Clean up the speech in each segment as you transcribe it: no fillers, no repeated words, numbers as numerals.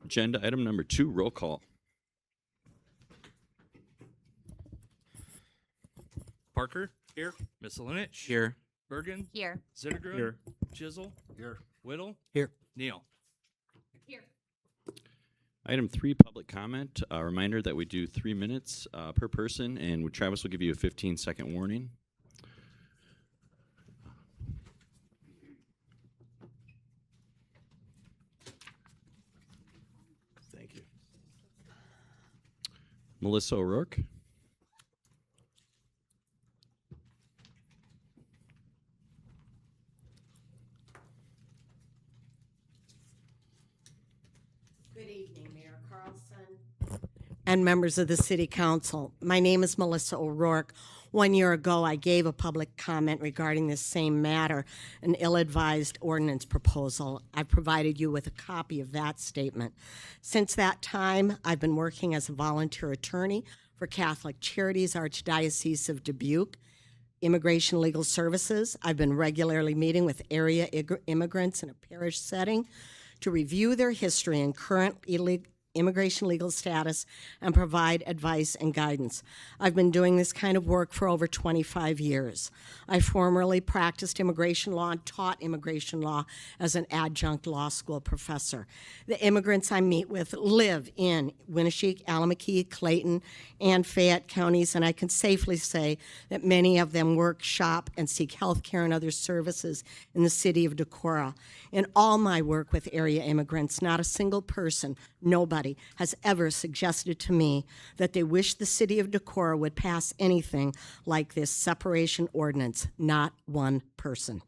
Agenda item number 2, roll call. Parker. Here. Miscelinich. Here. Bergen. Here. Zittergren. Here. Chisel. Here. Whittle. Here. Neal. Here. Item 3, public comment. A reminder that we do 3 minutes per person, and Travis will give you a 15-second warning. Thank you. Melissa O'Rourke. Good evening, Mayor Carlson and members of the City Council. My name is Melissa O'Rourke. 1 year ago, I gave a public comment regarding this same matter, an ill-advised ordinance proposal. I provided you with a copy of that statement. Since that time, I've been working as a volunteer attorney for Catholic Charities, Archdiocese of Dubuque, Immigration Legal Services. I've been regularly meeting with area immigrants in a parish setting to review their history and current immigration legal status and provide advice and guidance. I've been doing this kind of work for over 25 years. I formerly practiced immigration law and taught immigration law as an adjunct law school professor. The immigrants I meet with live in Winneshiek, Alameda, Clayton, and Fayette counties, and I can safely say that many of them work, shop, and seek health care and other services in the city of Decorah. In all my work with area immigrants, not a single person, nobody, has ever suggested to me that they wish the city of Decorah would pass anything like this separation ordinance. Not one person.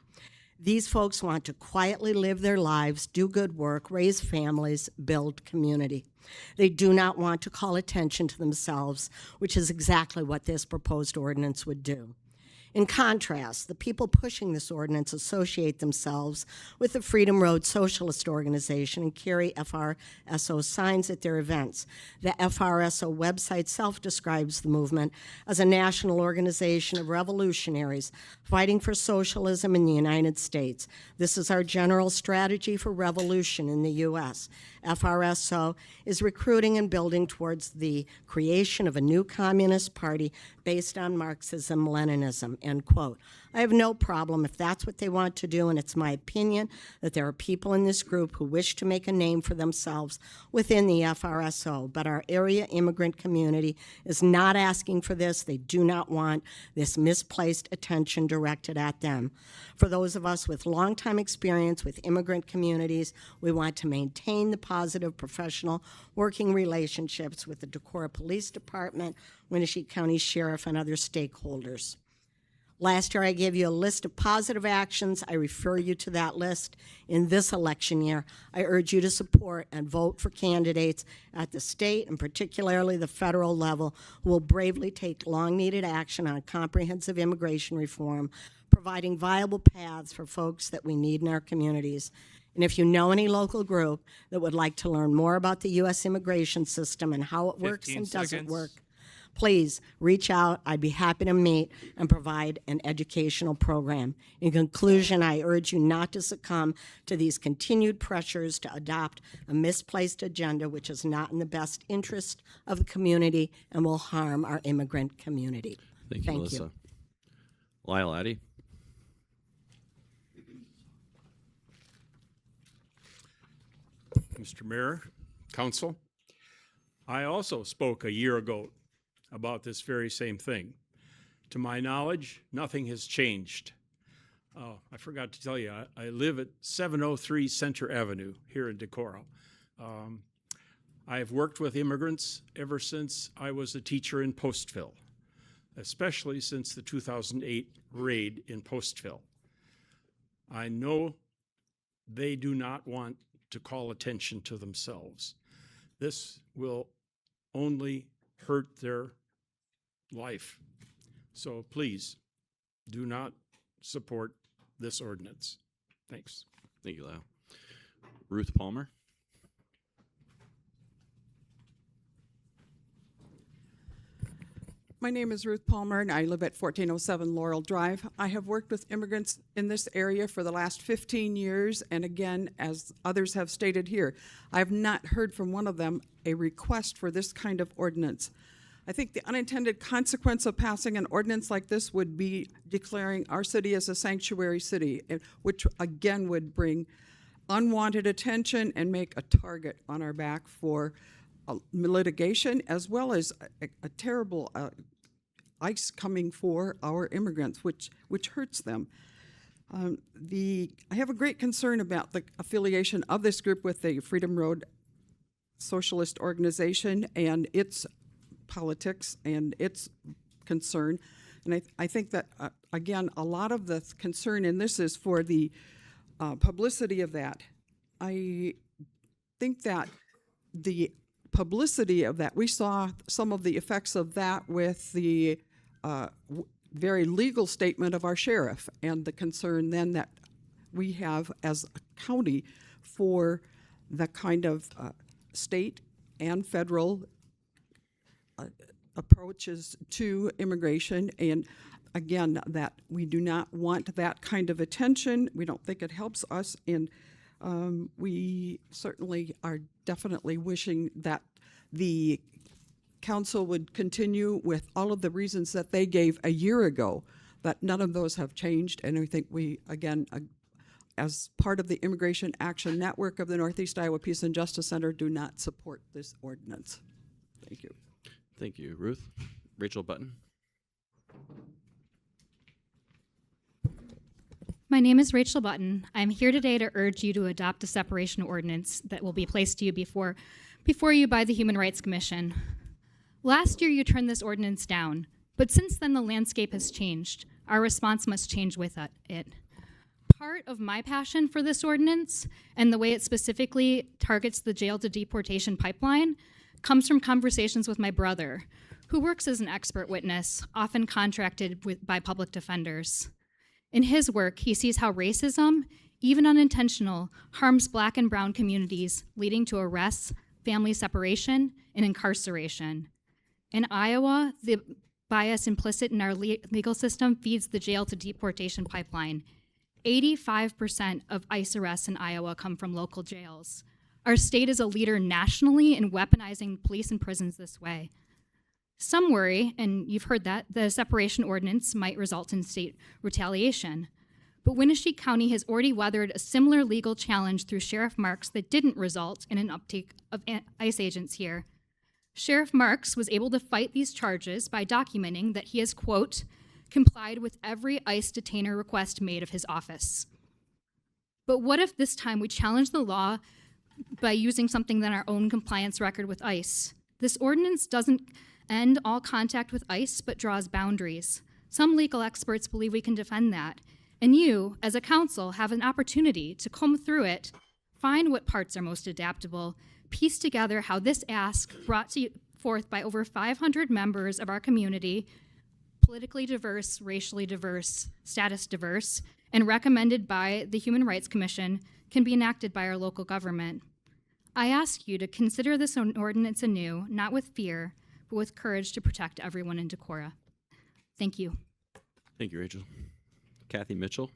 These folks want to quietly live their lives, do good work, raise families, build community. They do not want to call attention to themselves, which is exactly what this proposed ordinance would do. In contrast, the people pushing this ordinance associate themselves with the Freedom Road Socialist Organization and carry FRSO signs at their events. The FRSO website self-describes the movement as a national organization of revolutionaries fighting for socialism in the United States. This is our general strategy for revolution in the U.S. FRSO is recruiting and building towards the creation of a new communist party based on Marxism-Leninism, end quote. I have no problem if that's what they want to do, and it's my opinion that there are people in this group who wish to make a name for themselves within the FRSO, but our area immigrant community is not asking for this. They do not want this misplaced attention directed at them. For those of us with longtime experience with immigrant communities, we want to maintain the positive professional working relationships with the Decorah Police Department, Winneshiek County Sheriff, and other stakeholders. Last year, I gave you a list of positive actions. I refer you to that list. In this election year, I urge you to support and vote for candidates at the state and particularly the federal level who will bravely take long-needed action on comprehensive immigration reform, providing viable paths for folks that we need in our communities. And if you know any local group that would like to learn more about the U.S. immigration system and how it works and doesn't work, please reach out. I'd be happy to meet and provide an educational program. In conclusion, I urge you not to succumb to these continued pressures to adopt a misplaced agenda which is not in the best interest of the community and will harm our immigrant community. Thank you, Melissa. Lyle Addy. Mr. Mayor, Council, I also spoke a year ago about this very same thing. To my knowledge, nothing has changed. I forgot to tell you, I live at 703 Center Avenue here in Decorah. I have worked with immigrants ever since I was a teacher in Postville, especially since the 2008 raid in Postville. I know they do not want to call attention to themselves. This will only hurt their life. So please do not support this ordinance. Thanks. Thank you, Lyle. Ruth Palmer. My name is Ruth Palmer, and I live at 1407 Laurel Drive. I have worked with immigrants in this area for the last 15 years, and again, as others have stated here, I have not heard from one of them a request for this kind of ordinance. I think the unintended consequence of passing an ordinance like this would be declaring our city as a sanctuary city, which again would bring unwanted attention and make a target on our back for litigation, as well as a terrible ICE coming for our immigrants, which hurts them. I have a great concern about the affiliation of this group with the Freedom Road Socialist Organization and its politics and its concern. And I think that, again, a lot of the concern in this is for the publicity of that. I think that the publicity of that, we saw some of the effects of that with the very legal statement of our sheriff and the concern then that we have as a county for the kind of state and federal approaches to immigration. And again, that we do not want that kind of attention. We don't think it helps us. And we certainly are definitely wishing that the council would continue with all of the reasons that they gave a year ago, that none of those have changed. And I think we, again, as part of the Immigration Action Network of the Northeast Iowa Peace and Justice Center, do not support this ordinance. Thank you. Thank you, Ruth. Rachel Button. My name is Rachel Button. I'm here today to urge you to adopt a separation ordinance that will be placed to you before you by the Human Rights Commission. Last year you turned this ordinance down, but since then the landscape has changed. Our response must change with it. Part of my passion for this ordinance and the way it specifically targets the jail to deportation pipeline comes from conversations with my brother, who works as an expert witness, often contracted by public defenders. In his work, he sees how racism, even unintentional, harms Black and brown communities, leading to arrests, family separation, and incarceration. In Iowa, the bias implicit in our legal system feeds the jail to deportation pipeline. 85% of ICE arrests in Iowa come from local jails. Our state is a leader nationally in weaponizing police and prisons this way. Some worry, and you've heard that, the separation ordinance might result in state retaliation. But Winnebago County has already weathered a similar legal challenge through Sheriff Marks that didn't result in an uptake of ICE agents here. Sheriff Marks was able to fight these charges by documenting that he has, quote, complied with every ICE detainer request made of his office. But what if this time we challenge the law by using something than our own compliance record with ICE? This ordinance doesn't end all contact with ICE, but draws boundaries. Some legal experts believe we can defend that. And you, as a council, have an opportunity to comb through it, find what parts are most adaptable, piece together how this ask, brought forth by over 500 members of our community, politically diverse, racially diverse, status diverse, and recommended by the Human Rights Commission, can be enacted by our local government. I ask you to consider this ordinance anew, not with fear, but with courage to protect everyone in Decorah. Thank you. Thank you, Rachel. Kathy Mitchell.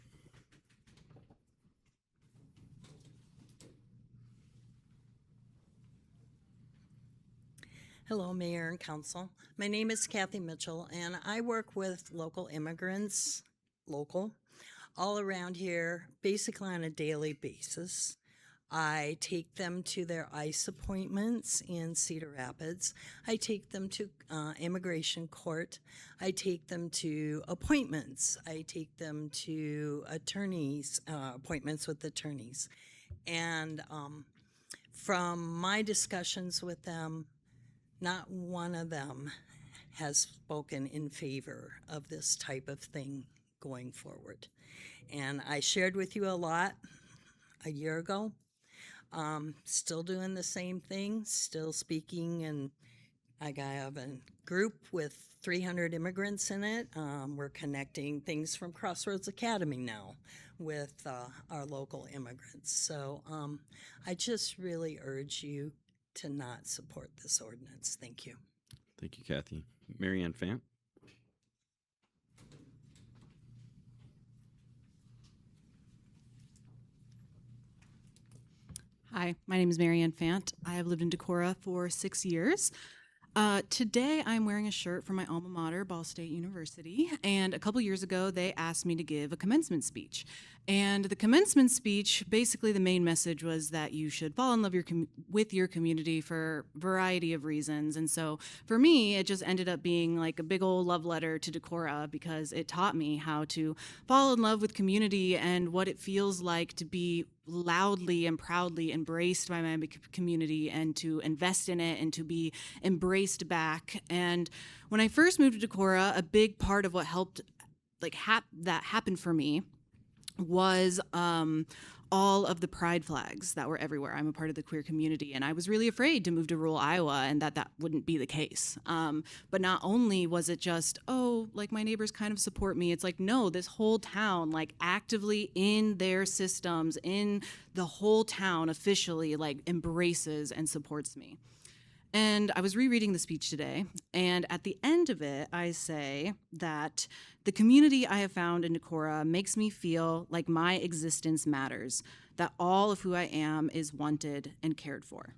Hello, Mayor and Council. My name is Kathy Mitchell, and I work with local immigrants, all around here, basically on a daily basis. I take them to their ICE appointments in Cedar Rapids. I take them to immigration court. I take them to appointments. I take them to attorneys, appointments with attorneys. And from my discussions with them, not one of them has spoken in favor of this type of thing going forward. And I shared with you a lot a year ago. Still doing the same thing, still speaking, and I have a group with 300 immigrants in it. We're connecting things from Crossroads Academy now with our local immigrants. So I just really urge you to not support this ordinance. Thank you. Thank you, Kathy. Mary Ann Fant. Hi, my name is Marianne Fant. I have lived in Decorah for 6 years. Today, I'm wearing a shirt from my alma mater, Ball State University, and a couple years ago, they asked me to give a commencement speech. And the commencement speech, basically the main message was that you should fall in love with your community for a variety of reasons. And so for me, it just ended up being like a big old love letter to Decorah because it taught me how to fall in love with community and what it feels like to be loudly and proudly embraced by my community and to invest in it and to be embraced back. And when I first moved to Decorah, a big part of what helped that happen for me was all of the pride flags that were everywhere. I'm a part of the queer community, and I was really afraid to move to rural Iowa and that wouldn't be the case. But not only was it just, oh, like my neighbors kind of support me, it's like, no, this whole town, like actively in their systems, in the whole town officially, like embraces and supports me. And I was rereading the speech today, and at the end of it, I say that the community I have found in Decorah makes me feel like my existence matters, that all of who I am is wanted and cared for.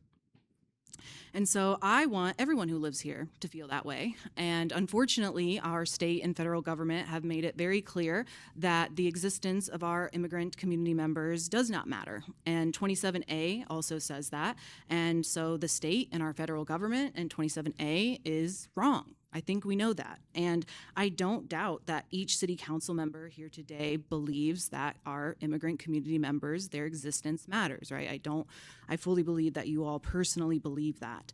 And so I want everyone who lives here to feel that way. And unfortunately, our state and federal government have made it very clear that the existence of our immigrant community members does not matter. And 27A also says that. And so the state and our federal government and 27A is wrong. I think we know that. And I don't doubt that each city council member here today believes that our immigrant community members, their existence matters, right? I fully believe that you all personally believe that.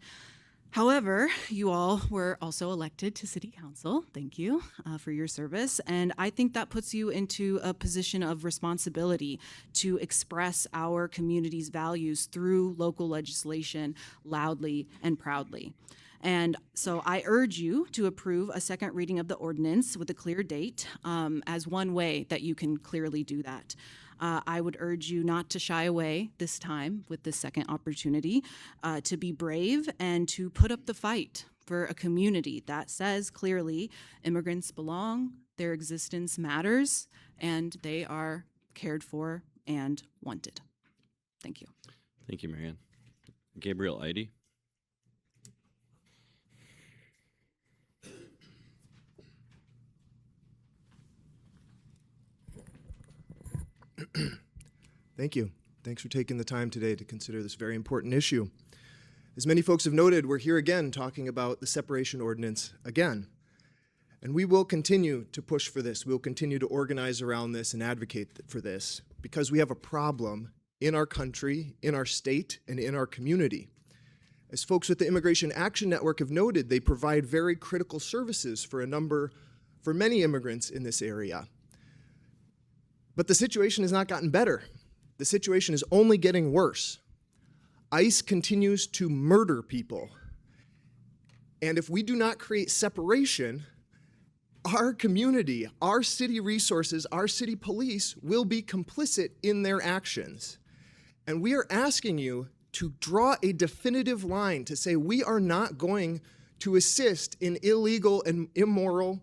However, you all were also elected to city council. Thank you for your service. And I think that puts you into a position of responsibility to express our community's values through local legislation loudly and proudly. And so I urge you to approve a second reading of the ordinance with a clear date as one way that you can clearly do that. I would urge you not to shy away this time with this second opportunity, to be brave and to put up the fight for a community that says clearly immigrants belong, their existence matters, and they are cared for and wanted. Thank you. Thank you, Marianne. Gabriel Eide. Thank you. Thanks for taking the time today to consider this very important issue. As many folks have noted, we're here again talking about the separation ordinance again. And we will continue to push for this. We'll continue to organize around this and advocate for this because we have a problem in our country, in our state, and in our community. As folks with the Immigration Action Network have noted, they provide very critical services for many immigrants in this area. But the situation has not gotten better. The situation is only getting worse. ICE continues to murder people. And if we do not create separation, our community, our city resources, our city police will be complicit in their actions. And we are asking you to draw a definitive line to say we are not going to assist in illegal and immoral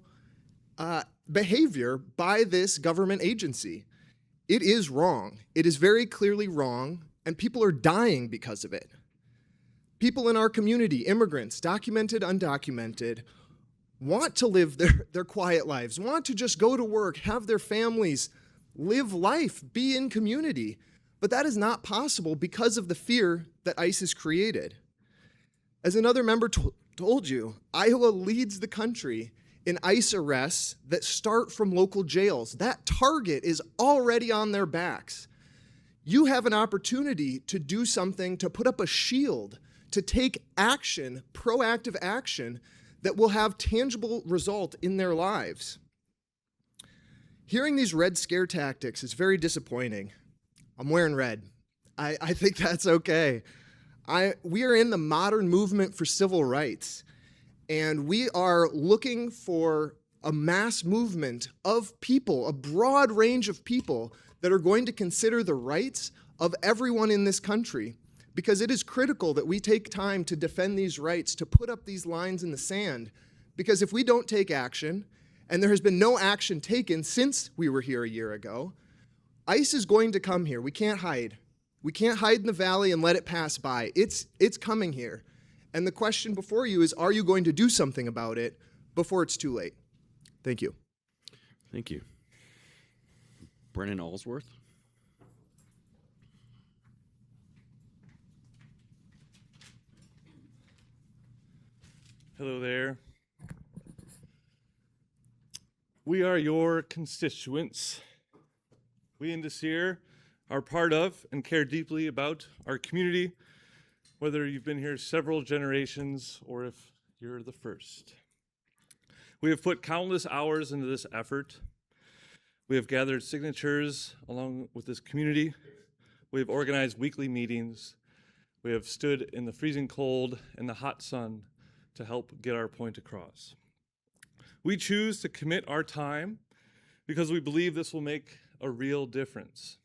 behavior by this government agency. It is wrong. It is very clearly wrong, and people are dying because of it. People in our community, immigrants, documented, undocumented, want to live their quiet lives, want to just go to work, have their families, live life, be in community. But that is not possible because of the fear that ICE has created. As another member told you, Iowa leads the country in ICE arrests that start from local jails. That target is already on their backs. You have an opportunity to do something, to put up a shield, to take action, proactive action, that will have tangible result in their lives. Hearing these red scare tactics is very disappointing. I'm wearing red. I think that's okay. We are in the modern movement for civil rights. And we are looking for a mass movement of people, a broad range of people that are going to consider the rights of everyone in this country, because it is critical that we take time to defend these rights, to put up these lines in the sand, because if we don't take action, and there has been no action taken since we were here a year ago, ICE is going to come here. We can't hide. We can't hide in the valley and let it pass by. It's coming here. And the question before you is, are you going to do something about it before it's too late? Thank you. Thank you. Brennan Allsworth. Hello there. We are your constituents. We in Decorah are part of and care deeply about our community, whether you've been here several generations or if you're the first. We have put countless hours into this effort. We have gathered signatures along with this community. We have organized weekly meetings. We have stood in the freezing cold and the hot sun to help get our point across. We choose to commit our time because we believe this will make a real difference.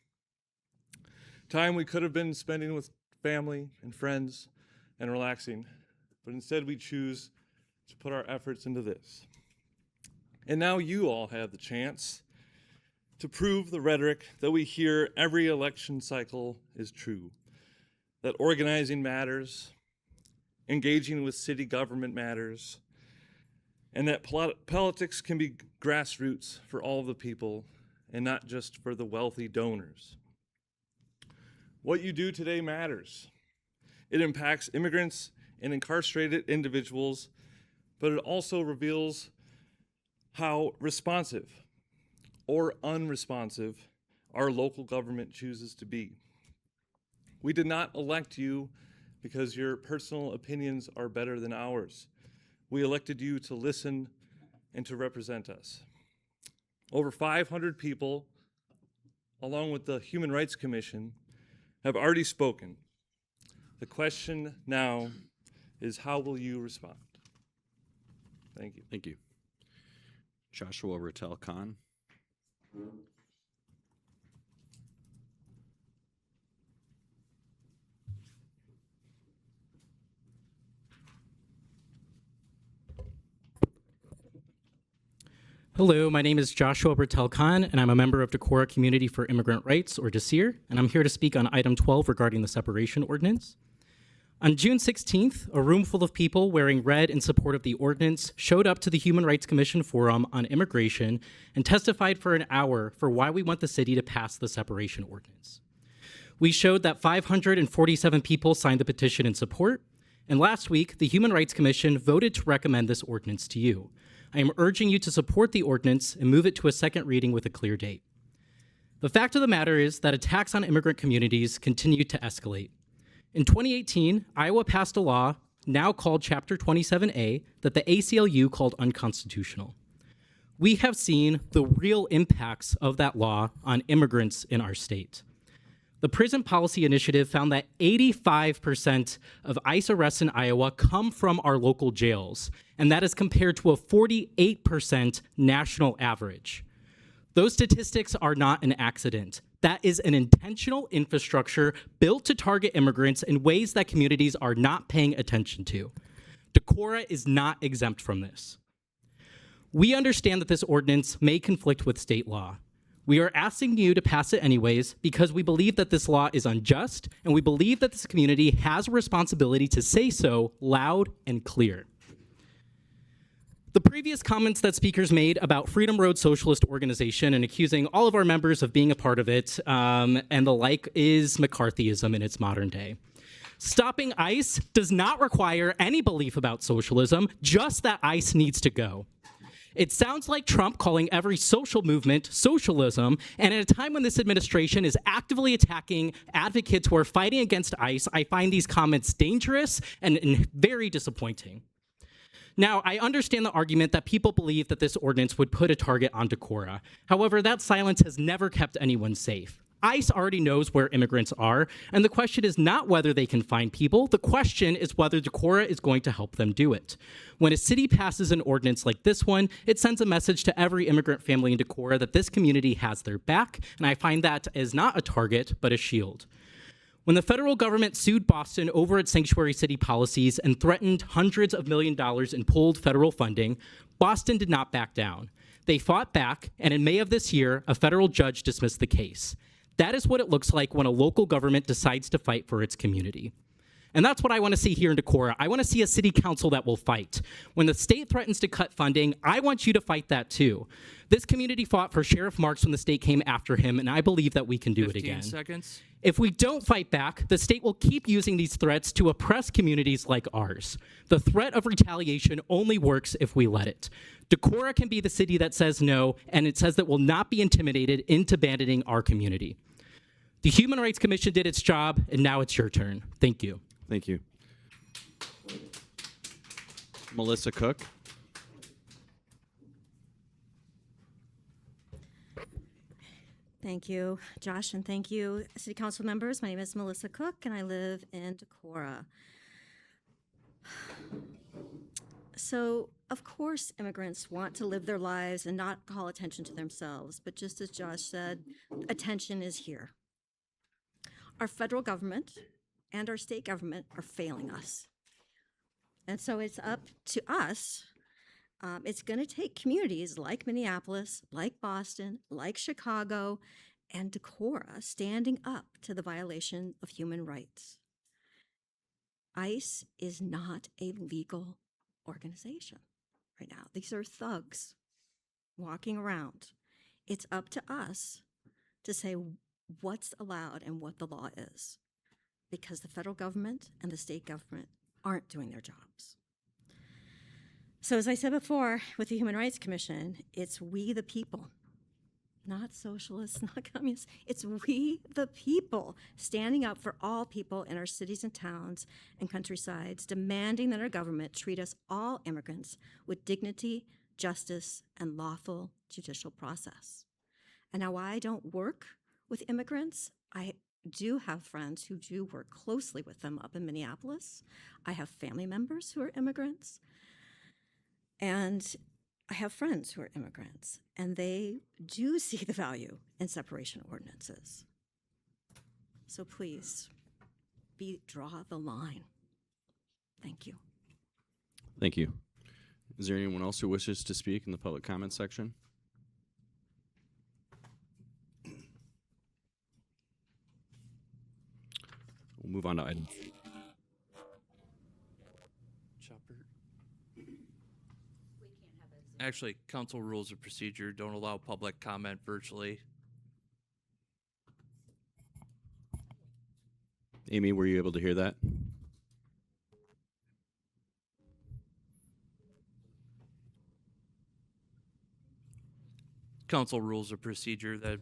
Time we could have been spending with family and friends and relaxing, but instead we choose to put our efforts into this. And now you all have the chance to prove the rhetoric that we hear every election cycle is true, that organizing matters, engaging with city government matters, and that politics can be grassroots for all the people and not just for the wealthy donors. What you do today matters. It impacts immigrants and incarcerated individuals, but it also reveals how responsive or unresponsive our local government chooses to be. We did not elect you because your personal opinions are better than ours. We elected you to listen and to represent us. Over 500 people, along with the Human Rights Commission, have already spoken. The question now is, how will you respond? Thank you. Thank you. Joshua Rattel Khan. Hello, my name is Joshua Bertel Khan, and I'm a member of Decorah Community for Immigrant Rights, or DECIR, and I'm here to speak on item 12 regarding the separation ordinance. On June 16th, a room full of people wearing red in support of the ordinance showed up to the Human Rights Commission Forum on Immigration and testified for an hour for why we want the city to pass the separation ordinance. We showed that 547 people signed the petition in support, and last week, the Human Rights Commission voted to recommend this ordinance to you. I am urging you to support the ordinance and move it to a second reading with a clear date. The fact of the matter is that attacks on immigrant communities continue to escalate. In 2018, Iowa passed a law, now called Chapter 27A, that the ACLU called unconstitutional. We have seen the real impacts of that law on immigrants in our state. The Prison Policy Initiative found that 85% of ICE arrests in Iowa come from our local jails, and that is compared to a 48% national average. Those statistics are not an accident. That is an intentional infrastructure built to target immigrants in ways that communities are not paying attention to. Decorah is not exempt from this. We understand that this ordinance may conflict with state law. We are asking you to pass it anyways because we believe that this law is unjust, and we believe that this community has a responsibility to say so loud and clear. The previous comments that speakers made about Freedom Road Socialist Organization and accusing all of our members of being a part of it and the like is McCarthyism in its modern day. Stopping ICE does not require any belief about socialism, just that ICE needs to go. It sounds like Trump calling every social movement socialism, and at a time when this administration is actively attacking advocates who are fighting against ICE, I find these comments dangerous and very disappointing. Now, I understand the argument that people believe that this ordinance would put a target on Decorah. However, that silence has never kept anyone safe. ICE already knows where immigrants are, and the question is not whether they can find people. The question is whether Decorah is going to help them do it. When a city passes an ordinance like this one, it sends a message to every immigrant family in Decorah that this community has their back, and I find that as not a target, but a shield. When the federal government sued Boston over its sanctuary city policies and threatened hundreds of millions of dollars in pulled federal funding, Boston did not back down. They fought back, and in May of this year, a federal judge dismissed the case. That is what it looks like when a local government decides to fight for its community. And that's what I want to see here in Decorah. I want to see a city council that will fight. When the state threatens to cut funding, I want you to fight that too. This community fought for Sheriff Marks when the state came after him, and I believe that we can do it 15 again. seconds. If we don't fight back, the state will keep using these threats to oppress communities like ours. The threat of retaliation only works if we let it. Decorah can be the city that says no, and it says that we'll not be intimidated into abandoning our community. The Human Rights Commission did its job, and now it's your turn. Thank you. Thank you. Melissa Cook. Thank you, Josh, and thank you, City Council members. My name is Melissa Cook, and I live in Decorah. So, of course, immigrants want to live their lives and not call attention to themselves, but just as Josh said, attention is here. Our federal government and our state government are failing us. And so it's up to us. It's going to take communities like Minneapolis, like Boston, like Chicago, and Decorah standing up to the violation of human rights. ICE is not a legal organization right now. These are thugs walking around. It's up to us to say what's allowed and what the law is, because the federal government and the state government aren't doing their jobs. So as I said before, with the Human Rights Commission, it's we the people, not socialists, not communists. It's we the people standing up for all people in our cities and towns and countrysides, demanding that our government treat us all immigrants with dignity, justice, and lawful judicial process. And now I don't work with immigrants. I do have friends who do work closely with them up in Minneapolis. I have family members who are immigrants. And I have friends who are immigrants, and they do see the value in separation ordinances. So please, draw the line. Thank you. Thank you. Is there anyone else who wishes to speak in the public comment section? We'll move on to item. Actually, council rules of procedure don't allow public comment virtually. Amy, were you able to hear that? Council rules of procedure that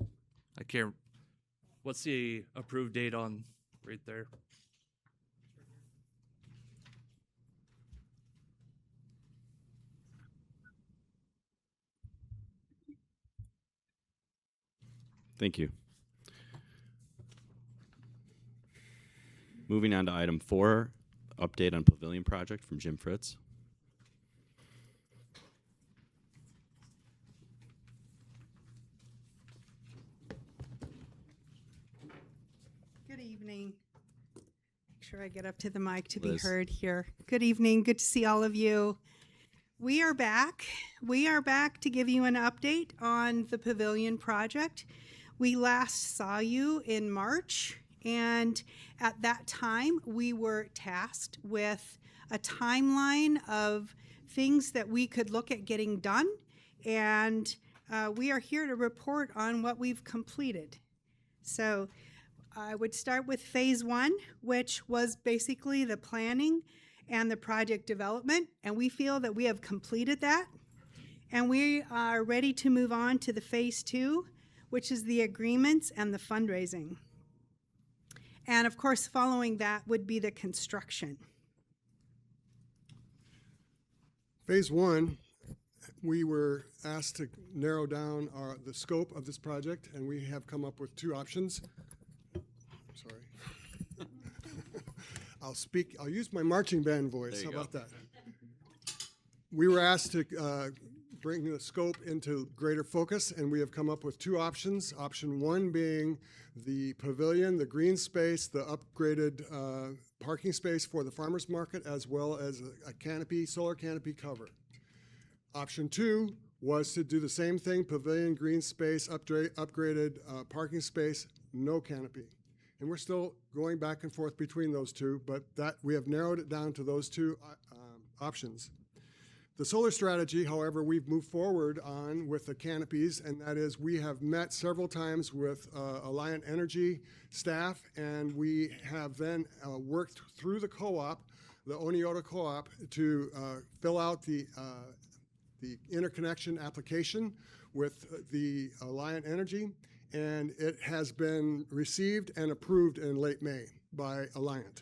I can't. What's the approved date on right there? Thank you. Moving on to item 4, update on pavilion project from Jim Fritz. Good evening. Make sure I get up to the mic to be Liz. heard here. Good evening. Good to see all of you. We are back. We are back to give you an update on the pavilion project. We last saw you in March, and at that time, we were tasked with a timeline of things that we could look at getting done, and we are here to report on what we've completed. So I would start with phase 1, which was basically the planning and the project development, and we feel that we have completed that, and we are ready to move on to the phase 2, which is the agreements and the fundraising. And of course, following that would be the construction. Phase 1, we were asked to narrow down the scope of this project, and we have come up with 2 options. Sorry. I'll use my marching band voice. How about that? We were asked to bring the scope into greater focus, and we have come up with 2 options. Option 1 being the pavilion, the green space, the upgraded parking space for the farmers market, as well as a canopy, solar canopy cover. Option 2 was to do the same thing, pavilion, green space, upgraded parking space, no canopy. And we're still going back and forth between those two, but that we have narrowed it down to those two options. The solar strategy, however, we've moved forward on with the canopies, and that is we have met several times with Alliant Energy staff, and we have then worked through the co-op, the Oneota Co-op, to fill out the interconnection application with the Alliant Energy, and it has been received and approved in late May by Alliant.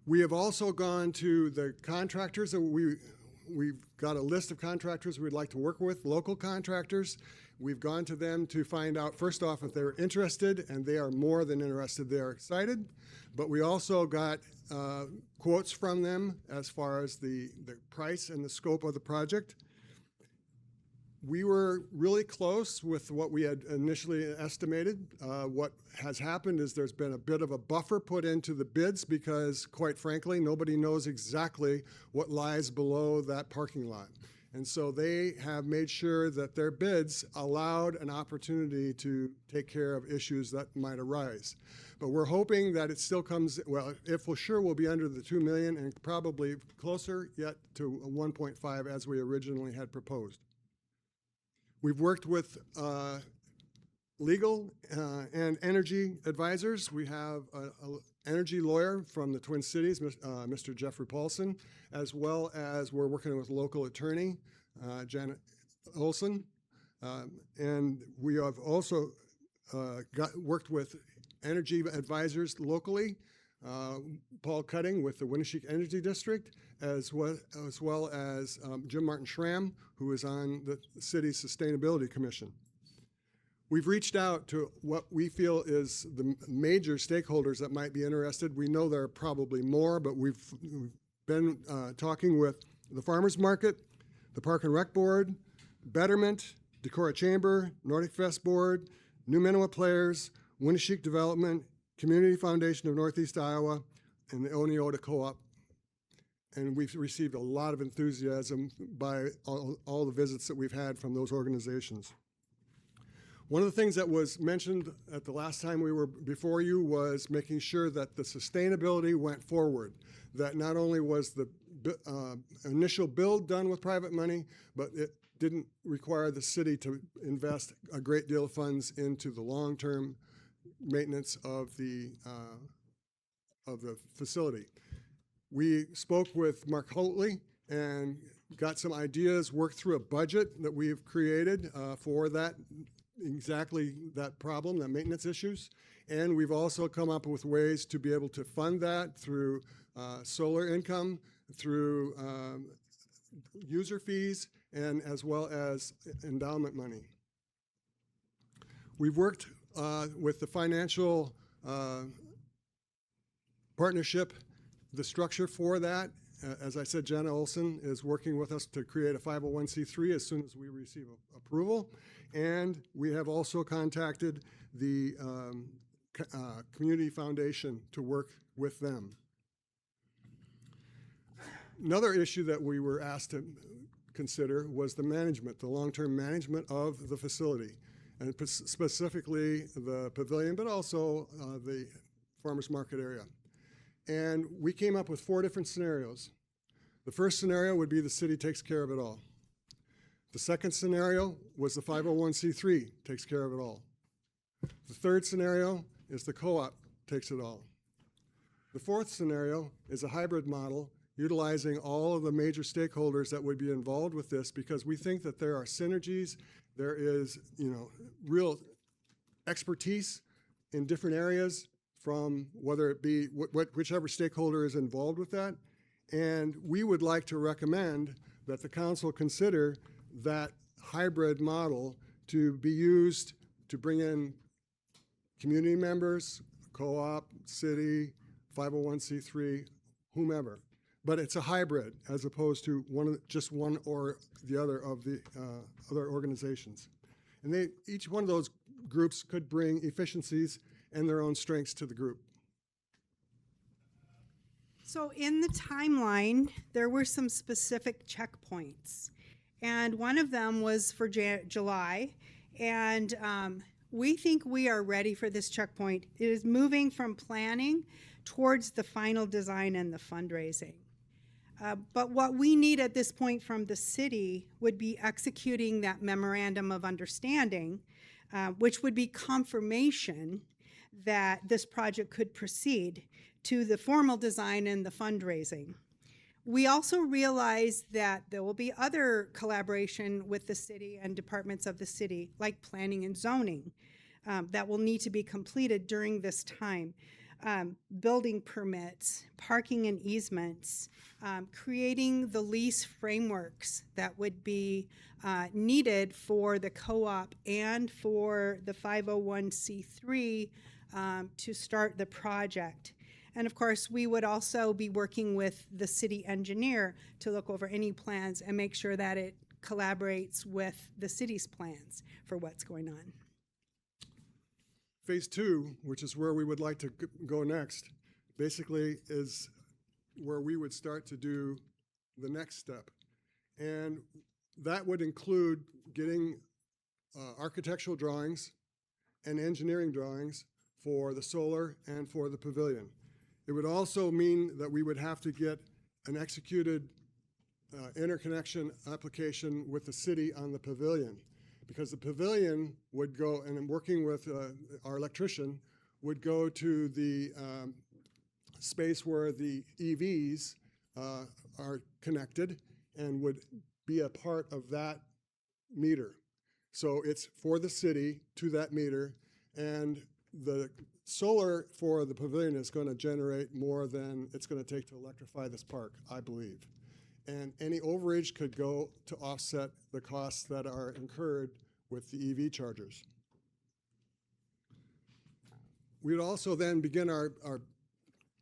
We have also gone to the contractors. We've got a list of contractors we'd like to work with, local contractors. We've gone to them to find out, first off, if they're interested, and they are more than interested. They are excited. But we also got quotes from them as far as the price and the scope of the project. We were really close with what we had initially estimated. What has happened is there's been a bit of a buffer put into the bids because, quite frankly, nobody knows exactly what lies below that parking lot. And so they have made sure that their bids allowed an opportunity to take care of issues that might arise. But we're hoping that it still comes, well, if for sure we'll be under the 2 million and probably closer yet to 1.5 as we originally had proposed. We've worked with legal and energy advisors. We have an energy lawyer from the Twin Cities, Mr. Jeffrey Paulson, as well as we're working with local attorney, Janet Olson. And we have also worked with energy advisors locally, Paul Cutting with the Winneshiek Energy District, as well as Jim Martin Schramm, who is on the city's Sustainability Commission. We've reached out to what we feel is the major stakeholders that might be interested. We know there are probably more, but we've been talking with the Farmers Market, the Park and Rec Board, Betterment, Decorah Chamber, Nordic Fest Board, New Miniwa Players, Winneshiek Development, Community Foundation of Northeast Iowa, and the Oneota Co-op. And we've received a lot of enthusiasm by all the visits that we've had from those organizations. One of the things that was mentioned at the last time we were before you was making sure that the sustainability went forward, that not only was the initial build done with private money, but it didn't require the city to invest a great deal of funds into the long-term maintenance of the facility. We spoke with Mark Holtley and got some ideas, worked through a budget that we've created for that, exactly that problem, that maintenance issues. And we've also come up with ways to be able to fund that through solar income, through user fees, and as well as endowment money. We've worked with the financial partnership. The structure for that, as I said, Jenna Olson is working with us to create a 501c3 as soon as we receive approval. And we have also contacted the Community Foundation to work with them. Another issue that we were asked to consider was the management, the long-term management of the facility, and specifically the pavilion, but also the farmers market area. And we came up with 4 different scenarios. The first scenario would be the city takes care of it all. The second scenario was the 501c3 takes care of it all. The third scenario is the co-op takes it all. The fourth scenario is a hybrid model utilizing all of the major stakeholders that would be involved with this, because we think that there are synergies, there is, real expertise in different areas from whether it be whichever stakeholder is involved with that. And we would like to recommend that the council consider that hybrid model to be used to bring in community members, co-op, city, 501c3, whomever. But it's a hybrid as opposed to just one or the other of the other organizations. And each one of those groups could bring efficiencies and their own strengths to the group. So in the timeline, there were some specific checkpoints. And one of them was for July. And We think we are ready for this checkpoint. It is moving from planning towards the final design and the fundraising. But what we need at this point from the city would be executing that memorandum of understanding, which would be confirmation that this project could proceed to the formal design and the fundraising. We also realize that there will be other collaboration with the city and departments of the city, like planning and zoning, that will need to be completed during this time. Building permits, parking and easements, creating the lease frameworks that would be needed for the co-op and for the 501c3 to start the project. And of course, we would also be working with the city engineer to look over any plans and make sure that it collaborates with the city's plans for what's going on. Phase 2, which is where we would like to go next, basically is where we would start to do the next step. And that would include getting architectural drawings and engineering drawings for the solar and for the pavilion. It would also mean that we would have to get an executed interconnection application with the city on the pavilion, because the pavilion would go, and I'm working with our electrician, would go to the space where the EVs are connected and would be a part of that meter. So it's for the city to that meter, and the solar for the pavilion is going to generate more than it's going to take to electrify this park, I believe. And any overage could go to offset the costs that are incurred with the EV chargers. We would also then begin our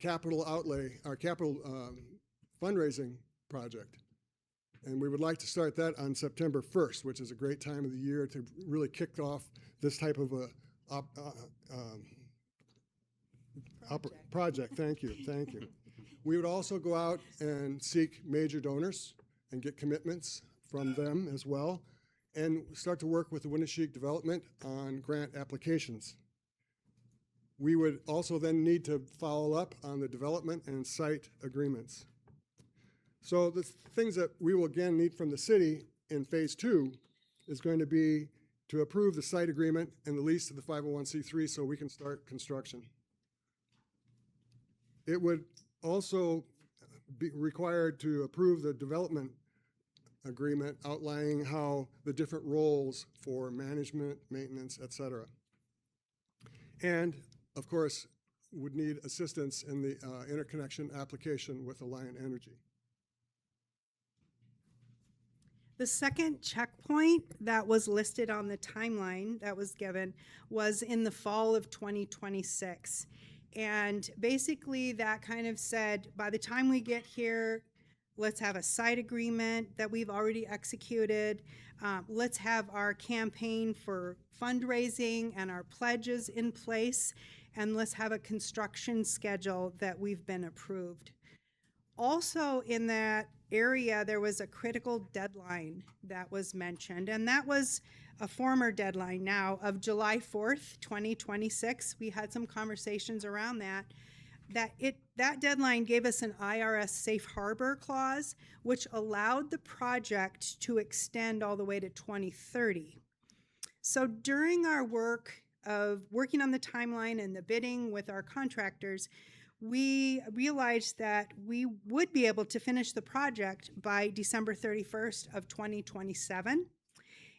capital outlay, our capital fundraising project. And we would like to start that on September 1st, which is a great time of the year to really kick off this type of a project. Thank you, thank you. We would also go out and seek major donors and get commitments from them as well, and start to work with the Winneshiek Development on grant applications. We would also then need to follow up on the development and site agreements. So the things that we will again need from the city in phase 2 is going to be to approve the site agreement and the lease to the 501c3 so we can start construction. It would also be required to approve the development agreement outlining how the different roles for management, maintenance, et cetera. And of course, would need assistance in the interconnection application with Alliant Energy. The second checkpoint that was listed on the timeline that was given was in the fall of 2026. And basically that kind of said, by the time we get here, let's have a site agreement that we've already executed. Let's have our campaign for fundraising and our pledges in place. And let's have a construction schedule that we've been approved. Also in that area, there was a critical deadline that was mentioned, and that was a former deadline now of July 4th, 2026. We had some conversations around that. That deadline gave us an IRS safe harbor clause, which allowed the project to extend all the way to 2030. So during our work of working on the timeline and the bidding with our contractors, we realized that we would be able to finish the project by December 31st of 2027,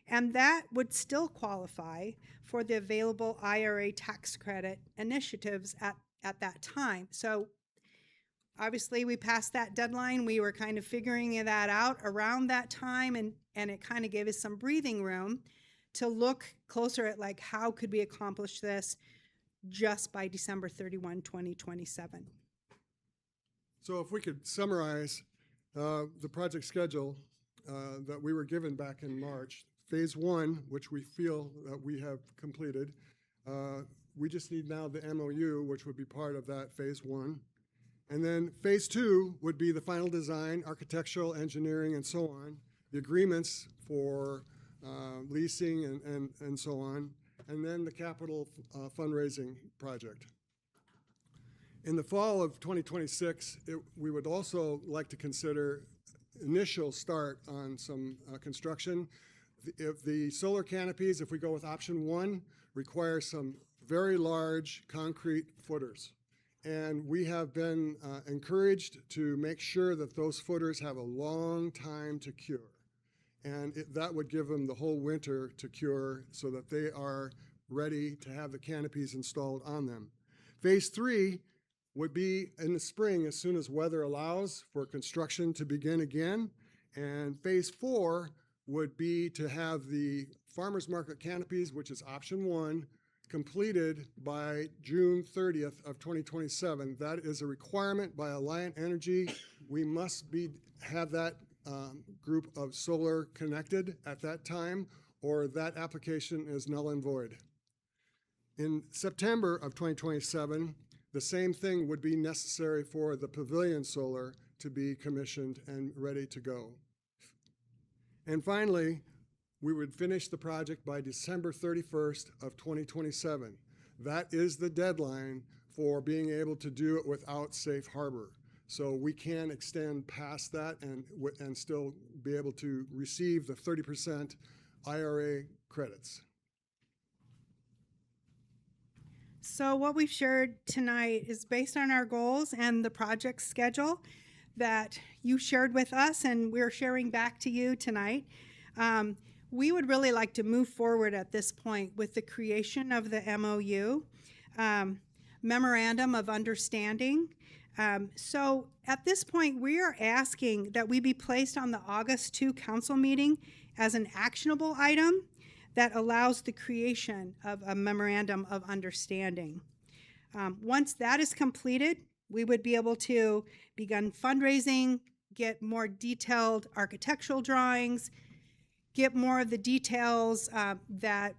and that would still qualify for the available IRA tax credit initiatives at that time. So obviously we passed that deadline. We were kind of figuring that out around that time, and it kind of gave us some breathing room to look closer at like how could we accomplish this just by December 31, 2027. So if we could summarize the project schedule that we were given back in March. Phase 1, which we feel that we have completed, we just need now the MOU, which would be part of that phase 1. And then phase 2 would be the final design, architectural, engineering, and so on, the agreements for leasing and so on. and then the capital fundraising project. In the fall of 2026, we would also like to consider initial start on some construction. If the solar canopies, if we go with option 1, require some very large concrete footers. And we have been encouraged to make sure that those footers have a long time to cure. And that would give them the whole winter to cure so that they are ready to have the canopies installed on them. Phase 3 would be in the spring as soon as weather allows for construction to begin again. And phase 4 would be to have the farmers market canopies, which is option 1, completed by June 30th of 2027. That is a requirement by Alliant Energy. We must have that group of solar connected at that time, or that application is null and void. In September of 2027, the same thing would be necessary for the pavilion solar to be commissioned and ready to go. And finally, we would finish the project by December 31st of 2027. That is the deadline for being able to do it without safe harbor. So we can extend past that and still be able to receive the 30% IRA credits. So what we've shared tonight is based on our goals and the project schedule that you shared with us and we're sharing back to you tonight. We would really like to move forward at this point with the creation of the MOU, Memorandum of Understanding. So at this point, we are asking that we be placed on the August 2 council meeting as an actionable item that allows the creation of a Memorandum of Understanding. Once that is completed, we would be able to begin fundraising, get more detailed architectural drawings, get more of the details that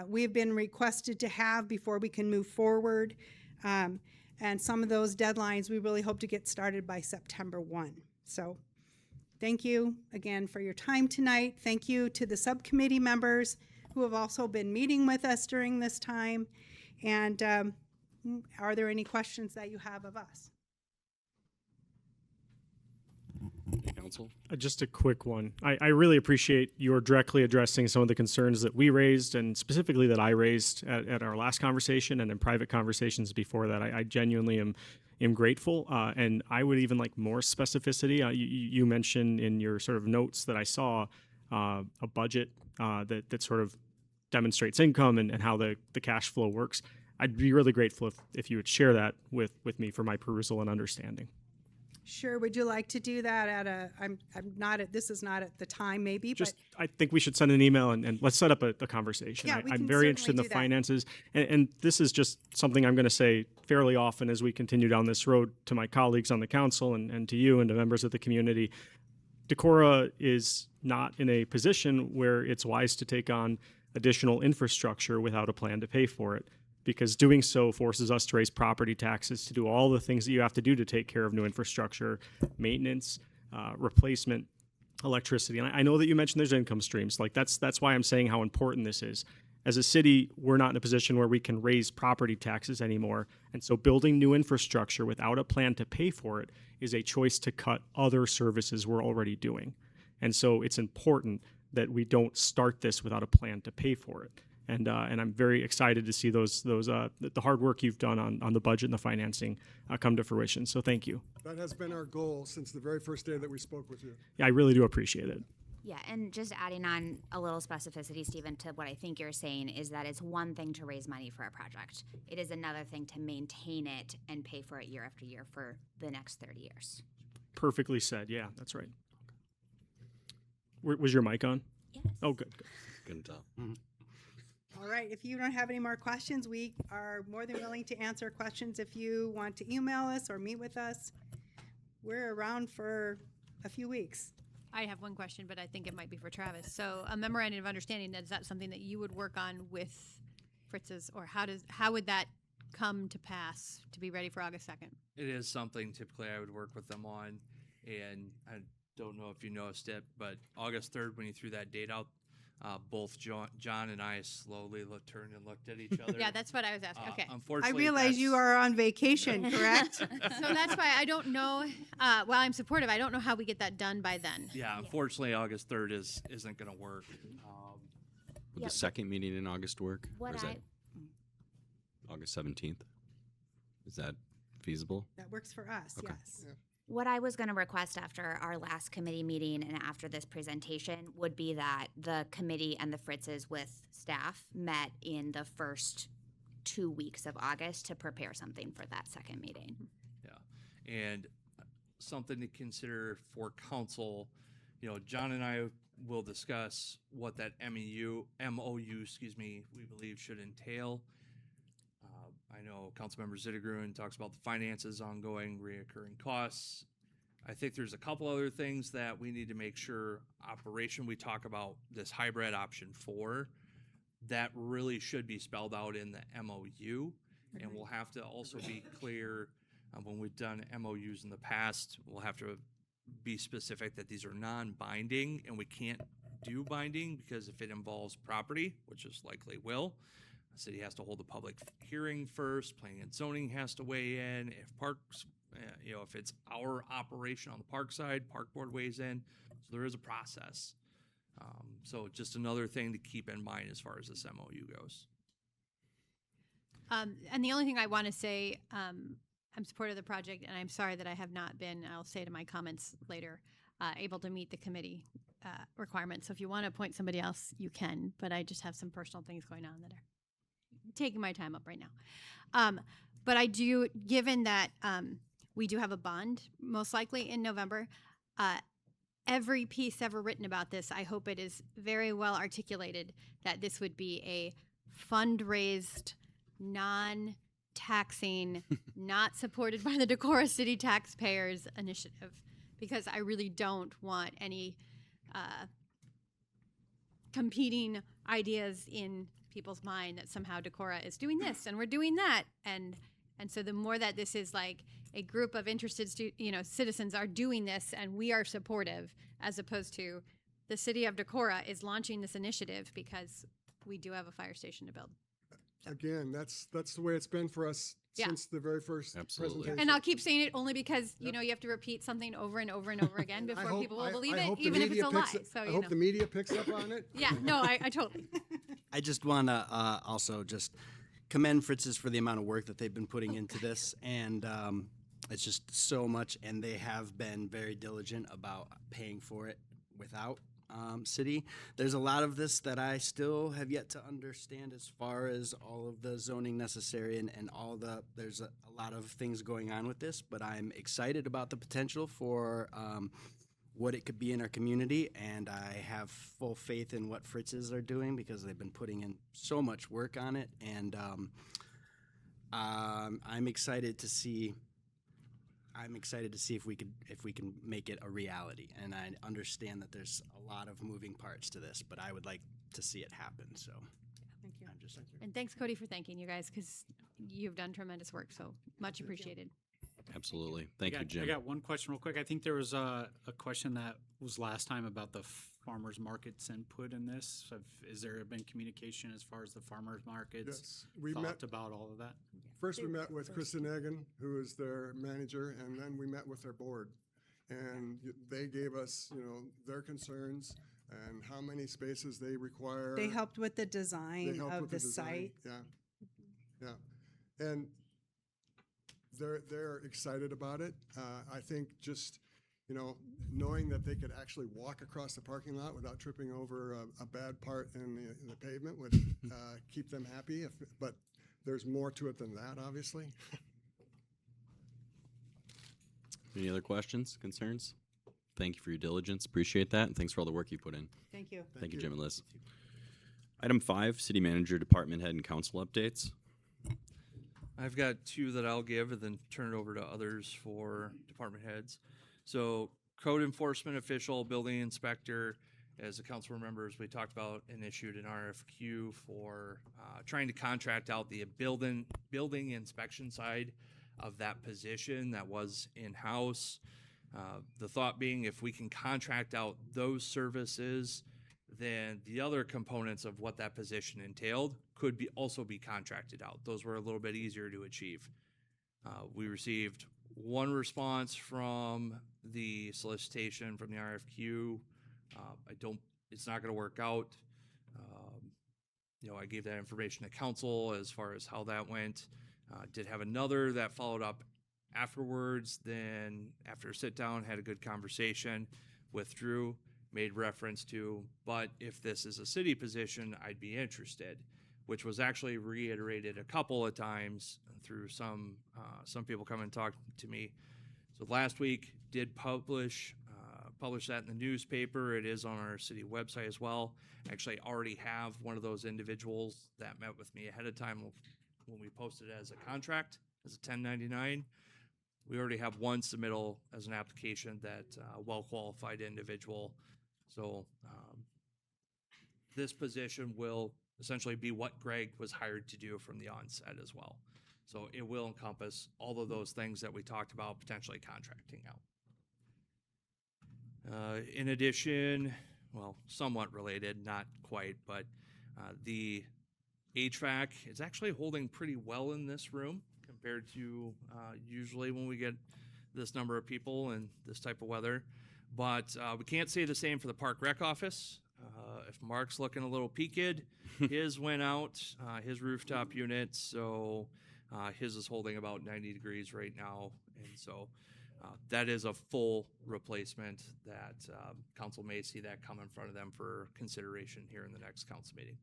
we have been requested to have before we can move forward. And some of those deadlines we really hope to get started by September 1. So thank you again for your time tonight. Thank you to the subcommittee members who have also been meeting with us during this time. And are there any questions that you have of us? Council? Just a quick one. I really appreciate your directly addressing some of the concerns that we raised and specifically that I raised at our last conversation and in private conversations before that. I genuinely am grateful. And I would even like more specificity. You mentioned in your sort of notes that I saw a budget that sort of demonstrates income and how the cash flow works. I'd be really grateful if you would share that with me for my perusal and understanding. Sure. Would you like to do that at a, I'm not at, this is not at the time maybe, Just, but. I think we should send an email and let's set up a conversation. Yeah, we I'm can very interested in the certainly do that. finances. And this is just something I'm going to say fairly often as we continue down this road to my colleagues on the council and to you and to members of the community. Decorah is not in a position where it's wise to take on additional infrastructure without a plan to pay for it, because doing so forces us to raise property taxes, to do all the things that you have to do to take care of new infrastructure, maintenance, replacement, electricity. And I know that you mentioned there's income streams. Like that's why I'm saying how important this is. As a city, we're not in a position where we can raise property taxes anymore. And so building new infrastructure without a plan to pay for it is a choice to cut other services we're already doing. And so it's important that we don't start this without a plan to pay for it. And I'm very excited to see the hard work you've done on the budget and the financing come to fruition. So thank you. That has been our goal since the very first day that we spoke with you. Yeah, I really do appreciate it. Yeah, and just adding on a little specificity, Stephen, to what I think you're saying is that it's one thing to raise money for a project. It is another thing to maintain it and pay for it year after year for the next 30 years. Perfectly said. Yeah, that's right. Was your mic on? Yes. Oh, good. Couldn't tell. All right, if you don't have any more questions, we are more than willing to answer questions if you want to email us or meet with us. We're around for a few weeks. I have one question, but I think it might be for Travis. So a memorandum of understanding, is that something that you would work on with Fritz's, or how would that come to pass to be ready for August 2nd? It is something typically I would work with them on, and I don't know if you noticed it, but August 3rd, when you threw that date out, Both John and I slowly turned and looked at each other. Yeah, that's what I was asking. Okay. I Unfortunately, realize you are on vacation, correct? So that's why I don't know. While I'm supportive, I don't know how we get that done by then. Yeah, unfortunately, August 3rd isn't going to work. Would the second meeting in August work? Or What is that August 17th? Is that feasible? That works for us, Okay. yes. What I was going to request after our last committee meeting and after this presentation would be that the committee and the Fritzes with staff met in the first 2 weeks of August to prepare something for that second meeting. Yeah, and something to consider for council, John and I will discuss what that MOU, we believe should entail. I know Councilmember Zittergruen talks about the finances, ongoing reoccurring costs. I think there's a couple other things that we need to make sure we talk about this hybrid option 4. That really should be spelled out in the MOU. And we'll have to also be clear when we've done MOUs in the past, we'll have to be specific that these are non-binding and we can't do binding because if it involves property, which is likely will, the city has to hold a public hearing first, planning and zoning has to weigh in. If parks, if it's our operation on the park side, park board weighs in. So there is a process. So just another thing to keep in mind as far as this MOU goes. And the only thing I want to say, I'm supportive of the project, and I'm sorry that I have not been, I'll say to my comments later, able to meet the committee requirements. So if you want to appoint somebody else, you can, but I just have some personal things going on that are taking my time up right now. But I do, given that we do have a bond, most likely in November, every piece ever written about this, I hope it is very well articulated that this would be a fundraised, non-taxing, not supported by the Decorah City taxpayers initiative, because I really don't want any competing ideas in people's mind that somehow Decorah is doing this and we're doing that, and so the more that this is like a group of interested citizens are doing this and we are supportive, as opposed to the city of Decorah is launching this initiative because we do have a fire station to build. Again, that's the way it's been for us since the very first presentation. And I'll keep saying it only because you have to repeat something over and over and over again before people will believe it, even if it's a lie. So I hope the media picks up on it. Yeah, no, I totally. I just want to also just commend Fritz's for the amount of work that they've been putting into this, and it's just so much, and they have been very diligent about paying for it without city. There's a lot of this that I still have yet to understand as far as all of the zoning necessary and there's a lot of things going on with this, but I'm excited about the potential for what it could be in our community, and I have full faith in what Fritz's are doing because they've been putting in so much work on it, and I'm excited to see if we can make it a reality. And I understand that there's a lot of moving parts to this, but I would like to see it happen. So, thank you. And thanks, Cody, for thanking you guys because you've done tremendous work. So much appreciated. Absolutely. Thank you, Jim. I got one question real quick. I think there was a question that was last time about the farmers markets input in this. Is there been communication as far as the farmers markets? Yes, we thought met about all of that. First, we met with Kristen Egan, who is their manager, and then we met with their board, and they gave us, their concerns and how many spaces they require. They helped with the design of the site. Yeah, and they're excited about it. I think just knowing that they could actually walk across the parking lot without tripping over a bad part in the pavement would keep them happy. But there's more to it than that, obviously. Any other questions, concerns? Thank you for your diligence. Appreciate that. And thanks for all the work you put in. Thank you. Thank you, Jim and Liz. Item 5, city manager, department head, and council updates. I've got 2 that I'll give and then turn it over to others for department heads. So code enforcement official, building inspector, as the council remembers, we talked about and issued an RFQ for trying to contract out the building inspection side of that position that was in-house. The thought being if we can contract out those services, then the other components of what that position entailed could also be contracted out. Those were a little bit easier to achieve. We received one response from the solicitation from the RFQ. It's not going to work out. I gave that information to council as far as how that went. Did have another that followed up afterwards. Then after a sit down, had a good conversation, withdrew, made reference to, but if this is a city position, I'd be interested, which was actually reiterated a couple of times through some people come and talk to me. So last week did publish that in the newspaper. It is on our city website as well. Actually already have one of those individuals that met with me ahead of time when we posted it as a contract, as a 1099. We already have one submittal as an application that well-qualified individual. So this position will essentially be what Greg was hired to do from the onset as well. So it will encompass all of those things that we talked about potentially contracting out. In addition, well, somewhat related, not quite, but the HVAC is actually holding pretty well in this room compared to usually when we get this number of people and this type of weather. But we can't say the same for the Park Rec office. If Mark's looking a little peaked, his went out, his rooftop unit, so his is holding about 90 degrees right now. And so that is a full replacement that council may see that come in front of them for consideration here in the next council meeting.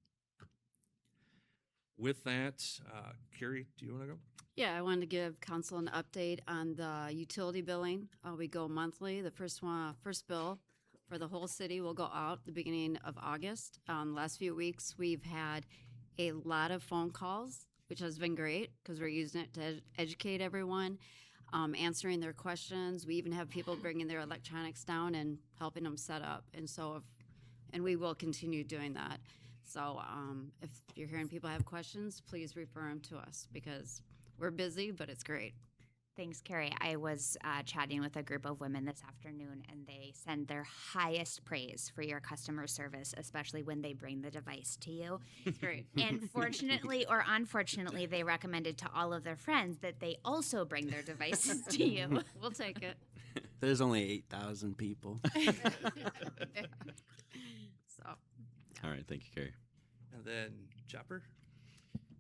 With that, Carrie, do you want to go? Yeah, I wanted to give council an update on the utility billing. We go monthly. The first bill for the whole city will go out the beginning of August. The last few weeks, we've had a lot of phone calls, which has been great because we're using it to educate everyone, answering their questions. We even have people bringing their electronics down and helping them set up. And we will continue doing that. So if you're hearing people have questions, please refer them to us because we're busy, but it's great. Thanks, Carrie. I was chatting with a group of women this afternoon, and they send their highest praise for your customer service, especially when they bring the device to you. It's great. And fortunately or unfortunately, they recommended to all of their friends that they also bring their devices to you. We'll take it. There's only 8,000 people. So. All right, thank you, Carrie. And then Chopper.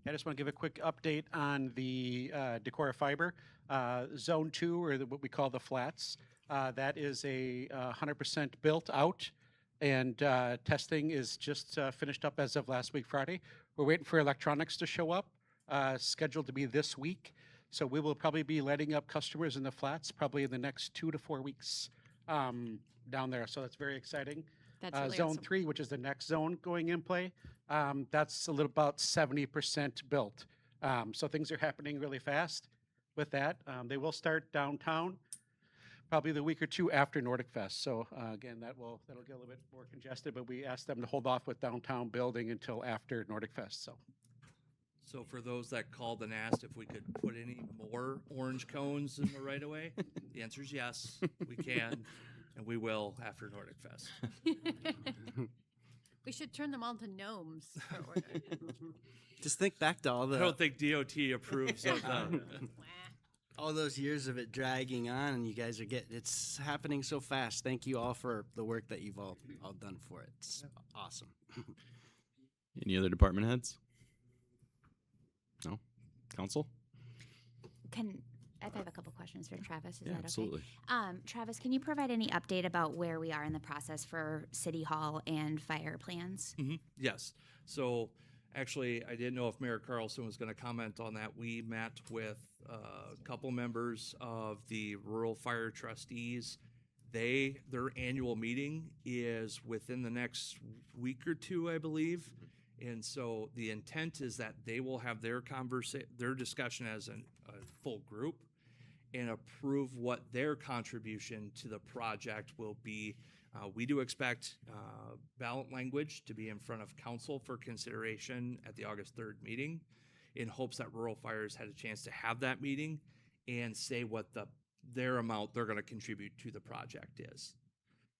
I just want to give a quick update on the Decorah fiber. Zone 2, or what we call the flats, that is a 100% built out, and testing is just finished up as of last week, Friday. We're waiting for electronics to show up, scheduled to be this week. So we will probably be letting up customers in the flats probably in the next 2 to 4 weeks down there. So that's very exciting. That's really Zone awesome. 3, which is the next zone going in play, that's a little about 70% built. So things are happening really fast with that. They will start downtown probably the week or two after Nordic Fest. So again, that'll get a little bit more congested, but we asked them to hold off with downtown building until after Nordic Fest. So for those that called and asked if we could put any more orange cones in the right of way, the answer is yes, we can, and we will after Nordic Fest. We should turn them all into gnomes. For order. Just think back to all the. I don't think DOT approves of that. All those years of it dragging on, and you guys are it's happening so fast. Thank you all for the work that you've all done for it. It's awesome. Any other department heads? No? Council? I have a couple questions for Travis. Is Yeah, that okay? absolutely. Travis, can you provide any update about where we are in the process for City Hall and fire plans? Mm-hmm. Yes. So actually, I didn't know if Mayor Carlson was going to comment on that. We met with a couple members of the Rural Fire Trustees. Their annual meeting is within the next week or two, I believe. And so the intent is that they will have their discussion as a full group and approve what their contribution to the project will be. We do expect ballot language to be in front of council for consideration at the August 3rd meeting in hopes that Rural Fires had a chance to have that meeting and say what their amount they're going to contribute to the project is.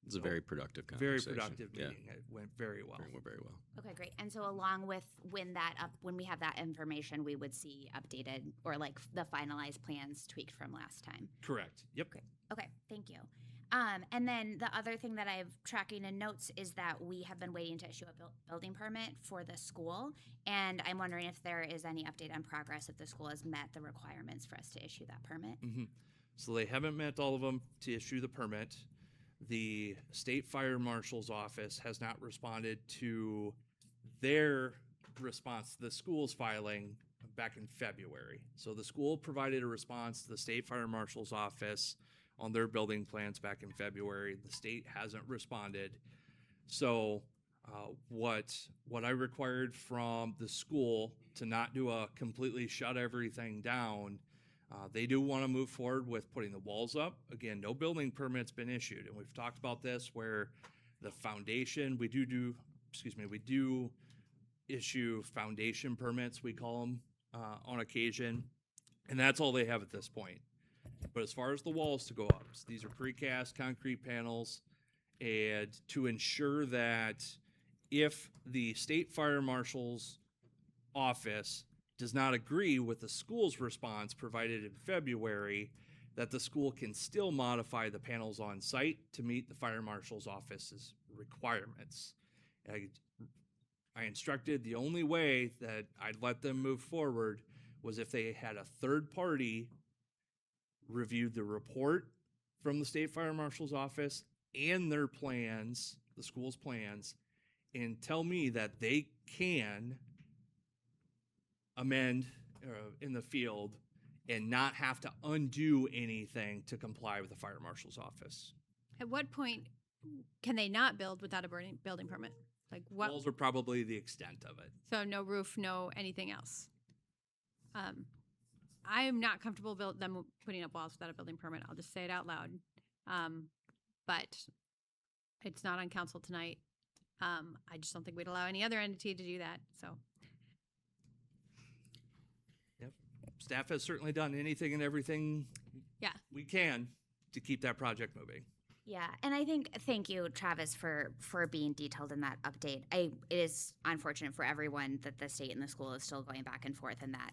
It's a very productive Very conversation. productive Yeah. meeting. It went very well. Very well. Okay, great. And so along with when we have that information, we would see updated or like the finalized plans tweaked from last time. Correct. Yep. Okay, thank you. And then the other thing that I've tracking in notes is that we have been waiting to issue a building permit for the school, and I'm wondering if there is any update on progress if the school has met the requirements for us to issue that permit. So they haven't met all of them to issue the permit. The state fire marshal's office has not responded to their response to the school's filing back in February. So the school provided a response to the state fire marshal's office on their building plans back in February. The state hasn't responded. So what I required from the school to not do a completely shut everything down, they do want to move forward with putting the walls up. Again, no building permit's been issued, and we've talked about this where the foundation, we do issue foundation permits, we call them, on occasion, and that's all they have at this point. But as far as the walls to go up, so these are precast concrete panels, and to ensure that if the state fire marshal's office does not agree with the school's response provided in February, that the school can still modify the panels on site to meet the fire marshal's office's requirements. I instructed the only way that I'd let them move forward was if they had a third party review the report from the state fire marshal's office and their plans, the school's plans, and tell me that they can amend in the field and not have to undo anything to comply with the fire marshal's office. At what point can they not build without a building permit? Like what? Walls are probably the extent of it. So no roof, no anything else. I am not comfortable them putting up walls without a building permit. I'll just say it out loud. But it's not on council tonight. I just don't think we'd allow any other entity to do that. So. Yep. Staff has certainly done anything and everything we can to keep that project moving. Yeah, and I think thank you, Travis, for being detailed in that update. It is unfortunate for everyone that the state and the school is still going back and forth, and that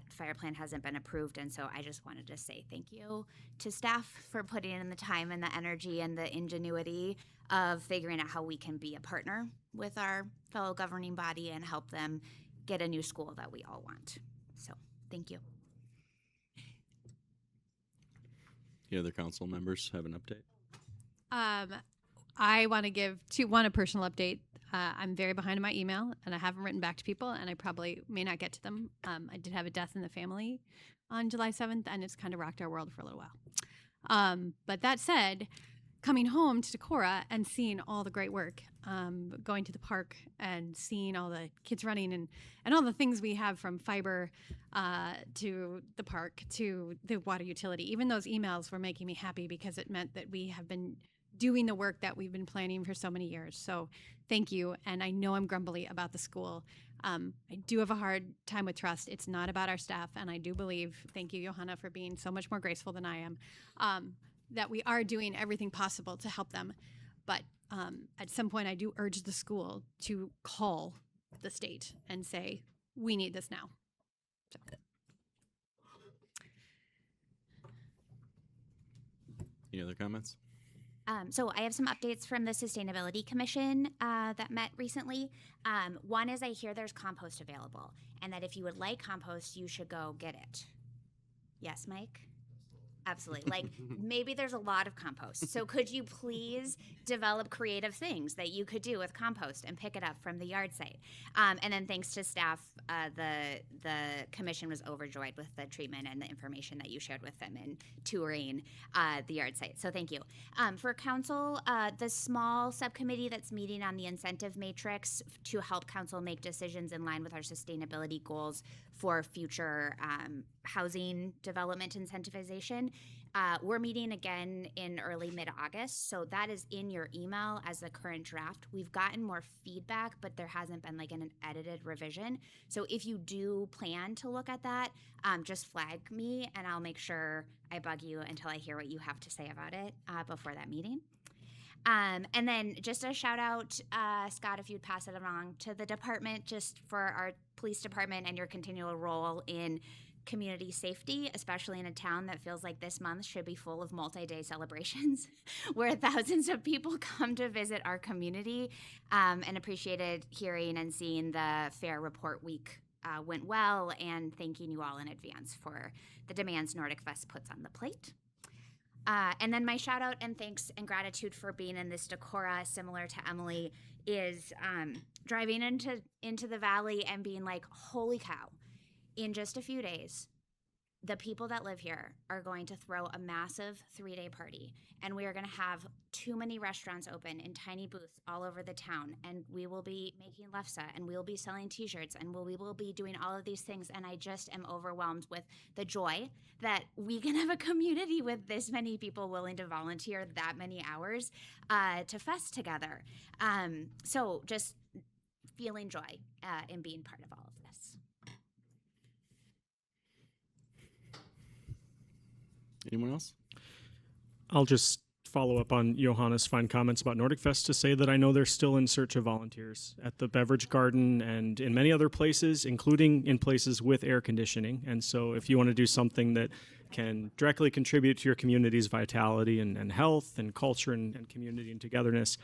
fire plan hasn't been approved. And so I just wanted to say thank you to staff for putting in the time and the energy and the ingenuity of figuring out how we can be a partner with our fellow governing body and help them get a new school that we all want. So thank you. Any other council members have an update? I want to give a personal update. I'm very behind in my email, and I haven't written back to people, and I probably may not get to them. I did have a death in the family on July 7th, and it's kind of rocked our world for a little while. But that said, coming home to Decorah and seeing all the great work, going to the park and seeing all the kids running and all the things we have from fiber to the park to the water utility, even those emails were making me happy because it meant that we have been doing the work that we've been planning for so many years. So thank you. And I know I'm grumbly about the school. I do have a hard time with trust. It's not about our staff. And I do believe, thank you, Johanna, for being so much more graceful than I am, that we are doing everything possible to help them. But at some point, I do urge the school to call the state and say, we need this now. So. Any other comments? So I have some updates from the Sustainability Commission that met recently. One is I hear there's compost available, and that if you would like compost, you should go get it. Yes, Mike? Absolutely. Like maybe there's a lot of compost. So could you please develop creative things that you could do with compost and pick it up from the yard site? And then thanks to staff, the commission was overjoyed with the treatment and the information that you shared with them in touring the yard site. So thank you. For council, the small subcommittee that's meeting on the incentive matrix to help council make decisions in line with our sustainability goals for future housing development incentivization. We're meeting again in early mid-August, so that is in your email as the current draft. We've gotten more feedback, but there hasn't been like an edited revision. So if you do plan to look at that, just flag me and I'll make sure I bug you until I hear what you have to say about it before that meeting. And then just a shout out, Scott, if you'd pass it along to the department, just for our police department and your continual role in community safety, especially in a town that feels like this month should be full of multi-day celebrations where thousands of people come to visit our community, and appreciated hearing and seeing the Fair Report Week went well, and thanking you all in advance for the demands Nordic Fest puts on the plate. And then my shout out and thanks and gratitude for being in this Decorah, similar to Emily, is driving into the valley and being like, holy cow, in just a few days, the people that live here are going to throw a massive 3-day party, and we are going to have too many restaurants open in tiny booths all over the town, and we will be making lefse, and we will be selling t-shirts, and we will be doing all of these things, and I just am overwhelmed with the joy that we can have a community with this many people willing to volunteer that many hours to fest together. So just feeling joy in being part of all of this. Anyone else? I'll just follow up on Johanna's fine comments about Nordic Fest to say that I know they're still in search of volunteers at the Beverage Garden and in many other places, including in places with air conditioning. And so if you want to do something that can directly contribute to your community's vitality and health and culture and community and togetherness,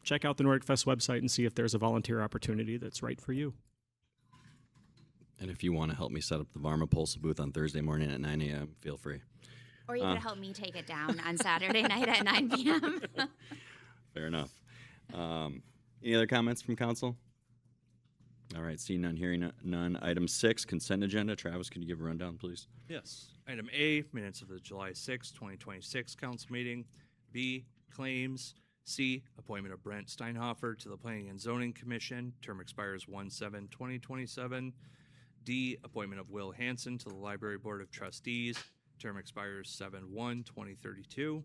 check out the Nordic Fest website and see if there's a volunteer opportunity that's right for you. And if you want to help me set up the Varma Pulse booth on Thursday morning at 9 a.m., feel free. Or you could help me take it down on Saturday night at 9 p.m. Fair enough. Any other comments from council? All right, seeing none, hearing none. Item 6, consent agenda. Travis, can you give a rundown, please? Yes. Item A, minutes of the July 6, 2026 council meeting. B, claims. C, appointment of Brent Steinhofer to the Planning and Zoning Commission. Term expires 1/7/2027. D, appointment of Will Hansen to the Library Board of Trustees. Term expires 7/1/2032.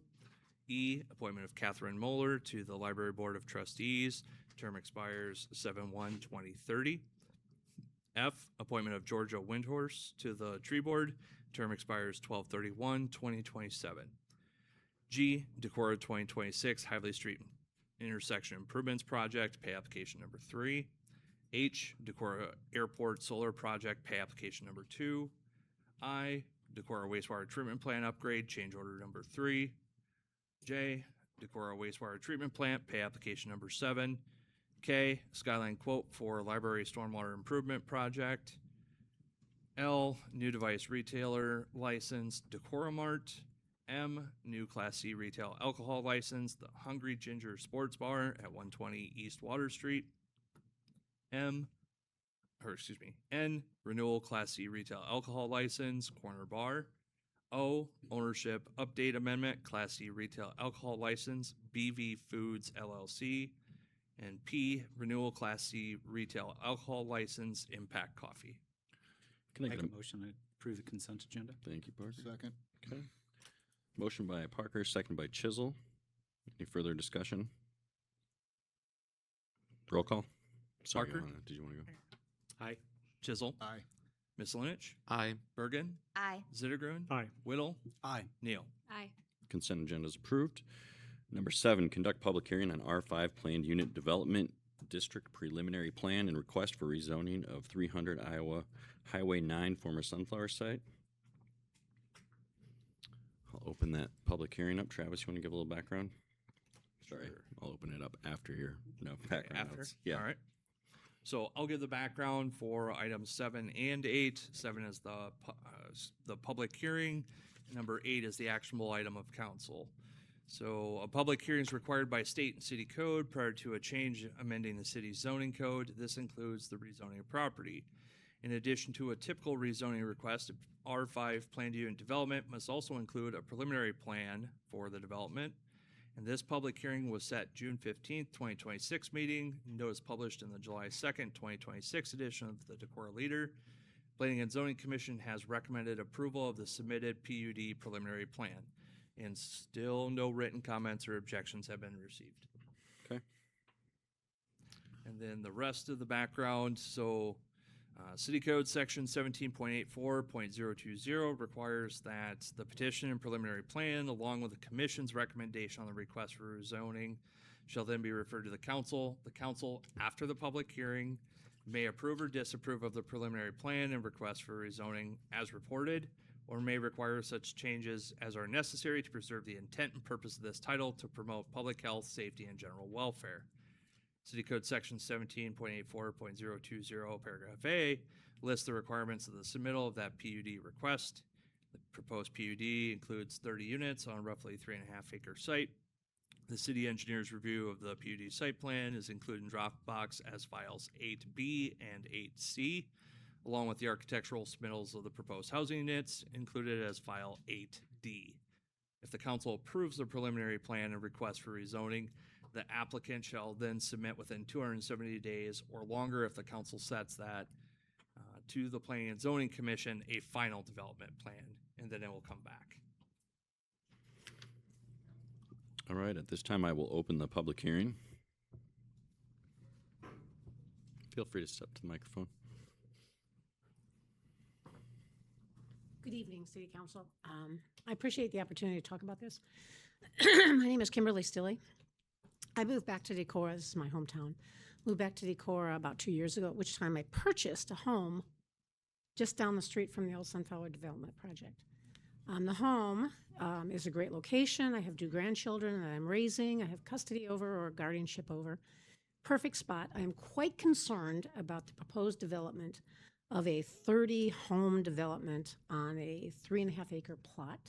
E, appointment of Catherine Moeller to the Library Board of Trustees. Term expires 7/1/2030. F, appointment of Georgia Windhorse to the Tree Board. Term expires 12/31/2027. G, Decorah 2026 Hively Street Intersection Improvements Project, pay application number 3. H, Decorah Airport Solar Project, pay application number 2. I, Decorah Wastewater Treatment Plant Upgrade, change order number 3. J, Decorah Wastewater Treatment Plant, pay application number 7. K, Skyline quote for Library Stormwater Improvement Project. L, new device retailer license, Decorah Mart. M, new Class C retail alcohol license, the Hungry Ginger Sports Bar at 120 East Water Street. N, renewal Class C retail alcohol license, Corner Bar. O, ownership update amendment, Class C retail alcohol license, BV Foods LLC. And P, renewal Class C retail alcohol license, Impact Coffee. Can I Make get a motion to approve the consent agenda. Thank you, Parker. Second. Okay. Motion by Parker, second by Chisel. Any further discussion? Roll call. Sorry, Parker? Johanna, did you want to go? Aye. Chisel. Aye. Miscelinich. Aye. Bergen. Aye. Zittergrun. Aye. Whittle. Aye. Neal. Aye. Consent agenda is approved. Number 7, conduct public hearing on R5 Planned Unit Development District Preliminary Plan and request for rezoning of 300 Iowa Highway 9 former sunflower site. I'll open that public hearing up. Travis, you want to give a little background? Sorry, Sure. I'll open it up after your background After? notes. Yeah. All right. So I'll give the background for items 7 and 8. 7 is the public hearing. Number 8 is the actionable item of council. So a public hearing is required by state and city code prior to a change amending the city's zoning code. This includes the rezoning of property. In addition to a typical rezoning request, R5 planned unit development must also include a preliminary plan for the development. And this public hearing was set June 15th, 2026 meeting. Notice published in the July 2nd, 2026 edition of the Decorah Leader. Planning and Zoning Commission has recommended approval of the submitted PUD preliminary plan. And still no written comments or objections have been received. Okay. And then the rest of the background, so City Code Section 17.84.020 requires that the petition and preliminary plan, along with the commission's recommendation on the request for rezoning, shall then be referred to the council. The council, after the public hearing, may approve or disapprove of the preliminary plan and request for rezoning as reported, or may require such changes as are necessary to preserve the intent and purpose of this title to promote public health, safety, and general welfare. City Code Section 17.84.020, Paragraph A, lists the requirements of the submittal of that PUD request. The proposed PUD includes 30 units on a roughly 3.5 acre site. The city engineer's review of the PUD site plan is included in Dropbox as files 8B and 8C, along with the architectural submittals of the proposed housing units included as file 8D. If the council approves the preliminary plan and request for rezoning, the applicant shall then submit within 270 days or longer if the council sets that to the Planning and Zoning Commission a final development plan, and then it will come back. All right, at this time, I will open the public hearing. Feel free to step to the microphone. Good evening, City Council. I appreciate the opportunity to talk about this. My name is Kimberly Stilley. I moved back to Decorah. This is my hometown. Moved back to Decorah about 2 years ago, at which time I purchased a home just down the street from the old Sunflower Development Project. The home is a great location. I have 2 grandchildren that I'm raising. I have custody over or guardianship over. Perfect spot. I am quite concerned about the proposed development of a 30-home development on a 3.5 acre plot.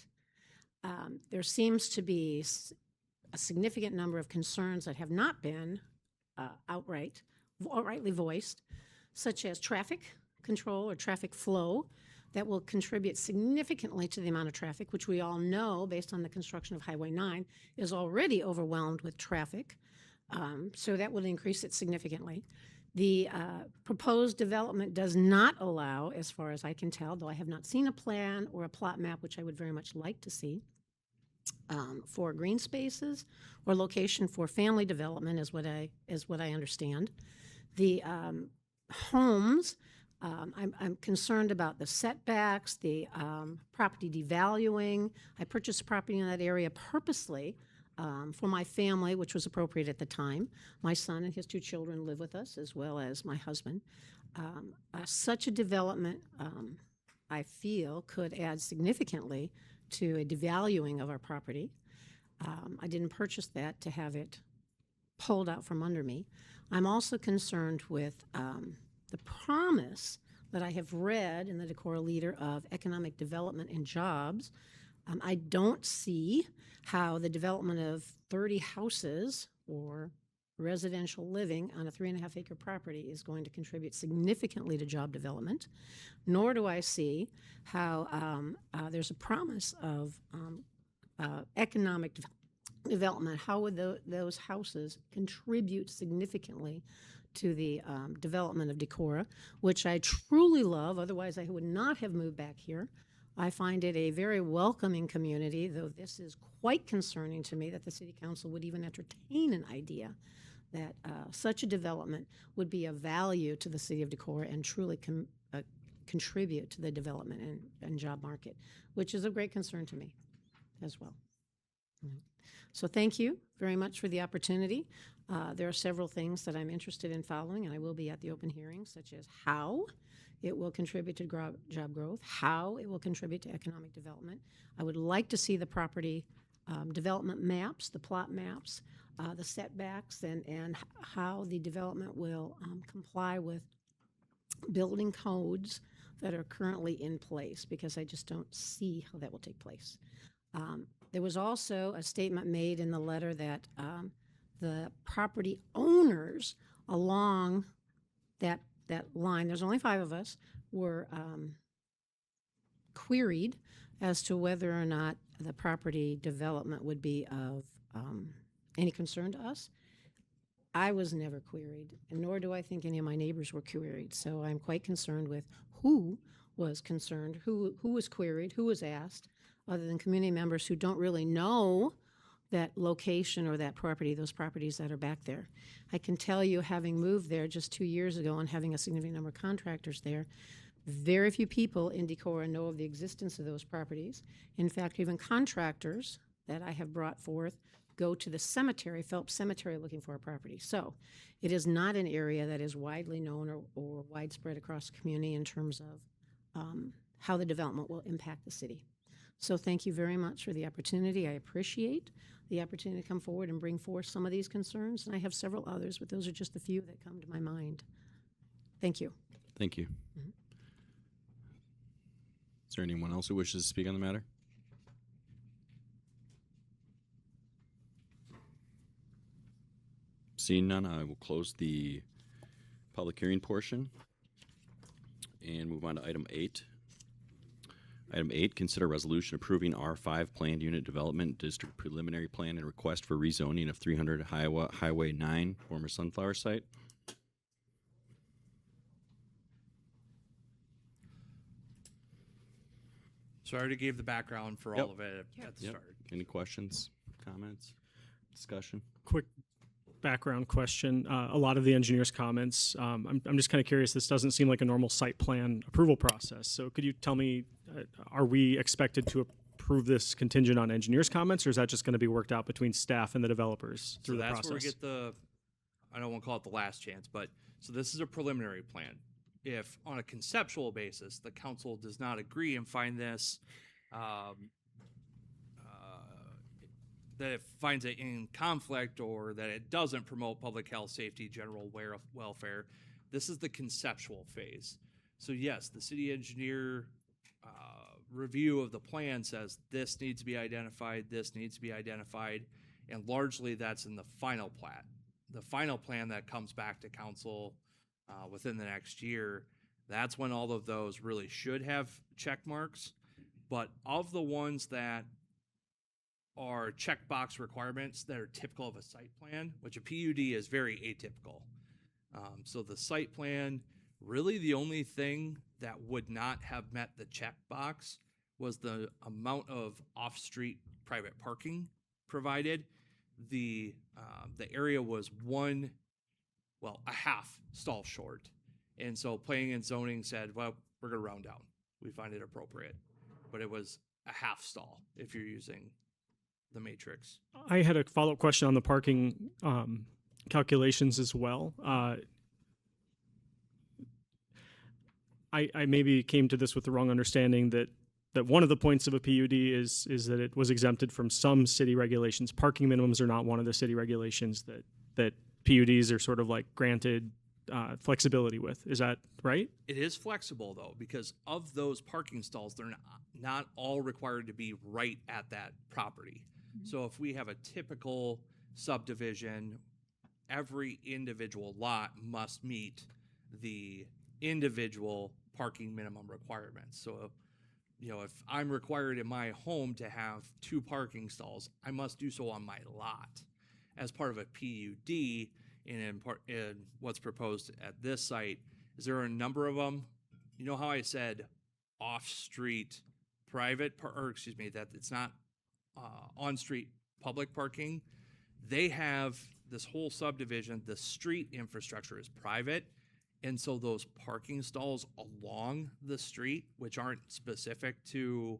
There seems to be a significant number of concerns that have not been outrightly voiced, such as traffic control or traffic flow that will contribute significantly to the amount of traffic, which we all know, based on the construction of Highway 9, is already overwhelmed with traffic. So that will increase it significantly. The proposed development does not allow, as far as I can tell, though I have not seen a plan or a plot map, which I would very much like to see, for green spaces or location for family development is what I understand. The homes, I'm concerned about the setbacks, the property devaluing. I purchased property in that area purposely for my family, which was appropriate at the time. My son and his 2 children live with us, as well as my husband. Such a development, I feel, could add significantly to a devaluing of our property. I didn't purchase that to have it pulled out from under me. I'm also concerned with the promise that I have read in the Decorah Leader of economic development and jobs. I don't see how the development of 30 houses or residential living on a 3.5 acre property is going to contribute significantly to job development, nor do I see how there's a promise of economic development. How would those houses contribute significantly to the development of Decorah, which I truly love, otherwise I would not have moved back here. I find it a very welcoming community, though this is quite concerning to me that the City Council would even entertain an idea that such a development would be of value to the City of Decorah and truly contribute to the development and job market, which is of great concern to me as well. So thank you very much for the opportunity. There are several things that I'm interested in following, and I will be at the open hearing, such as how it will contribute to job growth, how it will contribute to economic development. I would like to see the property development maps, the plot maps, the setbacks, and how the development will comply with building codes that are currently in place, because I just don't see how that will take place. There was also a statement made in the letter that the property owners along that line, there's only 5 of us, were queried as to whether or not the property development would be of any concern to us. I was never queried, and nor do I think any of my neighbors were queried. So I'm quite concerned with who was concerned, who was queried, who was asked, other than community members who don't really know that location or that property, those properties that are back there. I can tell you, having moved there just 2 years ago and having a significant number of contractors there, very few people in Decorah know of the existence of those properties. In fact, even contractors that I have brought forth go to the cemetery, Phelps Cemetery, looking for a property. So it is not an area that is widely known or widespread across the community in terms of how the development will impact the city. So thank you very much for the opportunity. I appreciate the opportunity to come forward and bring forth some of these concerns. And I have several others, but those are just a few that come to my mind. Thank you. Thank you. Is there anyone else who wishes to speak on the matter? Seeing none, I will close the public hearing portion and move on to item 8. Item 8, consider resolution approving R5 planned unit development district preliminary plan and request for rezoning of 300 Highway 9, former sunflower site. So I already gave the background for all of it at the start. Any questions, comments, discussion? Quick background question. A lot of the engineer's comments, I'm just kind of curious, this doesn't seem like a normal site plan approval process. So could you tell me, are we expected to approve this contingent on engineer's comments, or is that just going to be worked out between staff and the developers through the process? So that's where we get I don't want to call it the last chance, but so this is a preliminary plan. If on a conceptual basis, the council does not agree and find this, that it finds it in conflict or that it doesn't promote public health, safety, general welfare, this is the conceptual phase. So yes, the city engineer review of the plan says this needs to be identified, this needs to be identified, and largely that's in the final plat. The final plan that comes back to council within the next year, that's when all of those really should have check marks. But of the ones that are checkbox requirements that are typical of a site plan, which a PUD is very atypical. So the site plan, really the only thing that would not have met the checkbox was the amount of off-street private parking provided. The area was a half stall short. And so planning and zoning said, well, we're gonna round down. We find it appropriate. But it was a half stall if you're using the matrix. I had a follow-up question on the parking calculations as well. I maybe came to this with the wrong understanding that one of the points of a PUD is that it was exempted from some city regulations. Parking minimums are not one of the city regulations that PUDs are sort of like granted flexibility with. Is that right? It is flexible though, because of those parking stalls, they're not all required to be right at that property. So if we have a typical subdivision, every individual lot must meet the individual parking minimum requirements. So, if I'm required in my home to have 2 parking stalls, I must do so on my lot. As part of a PUD, in what's proposed at this site, is there are a number of them. You know how I said off-street private, that it's not on-street public parking? They have this whole subdivision, the street infrastructure is private, and so those parking stalls along the street, which aren't specific to,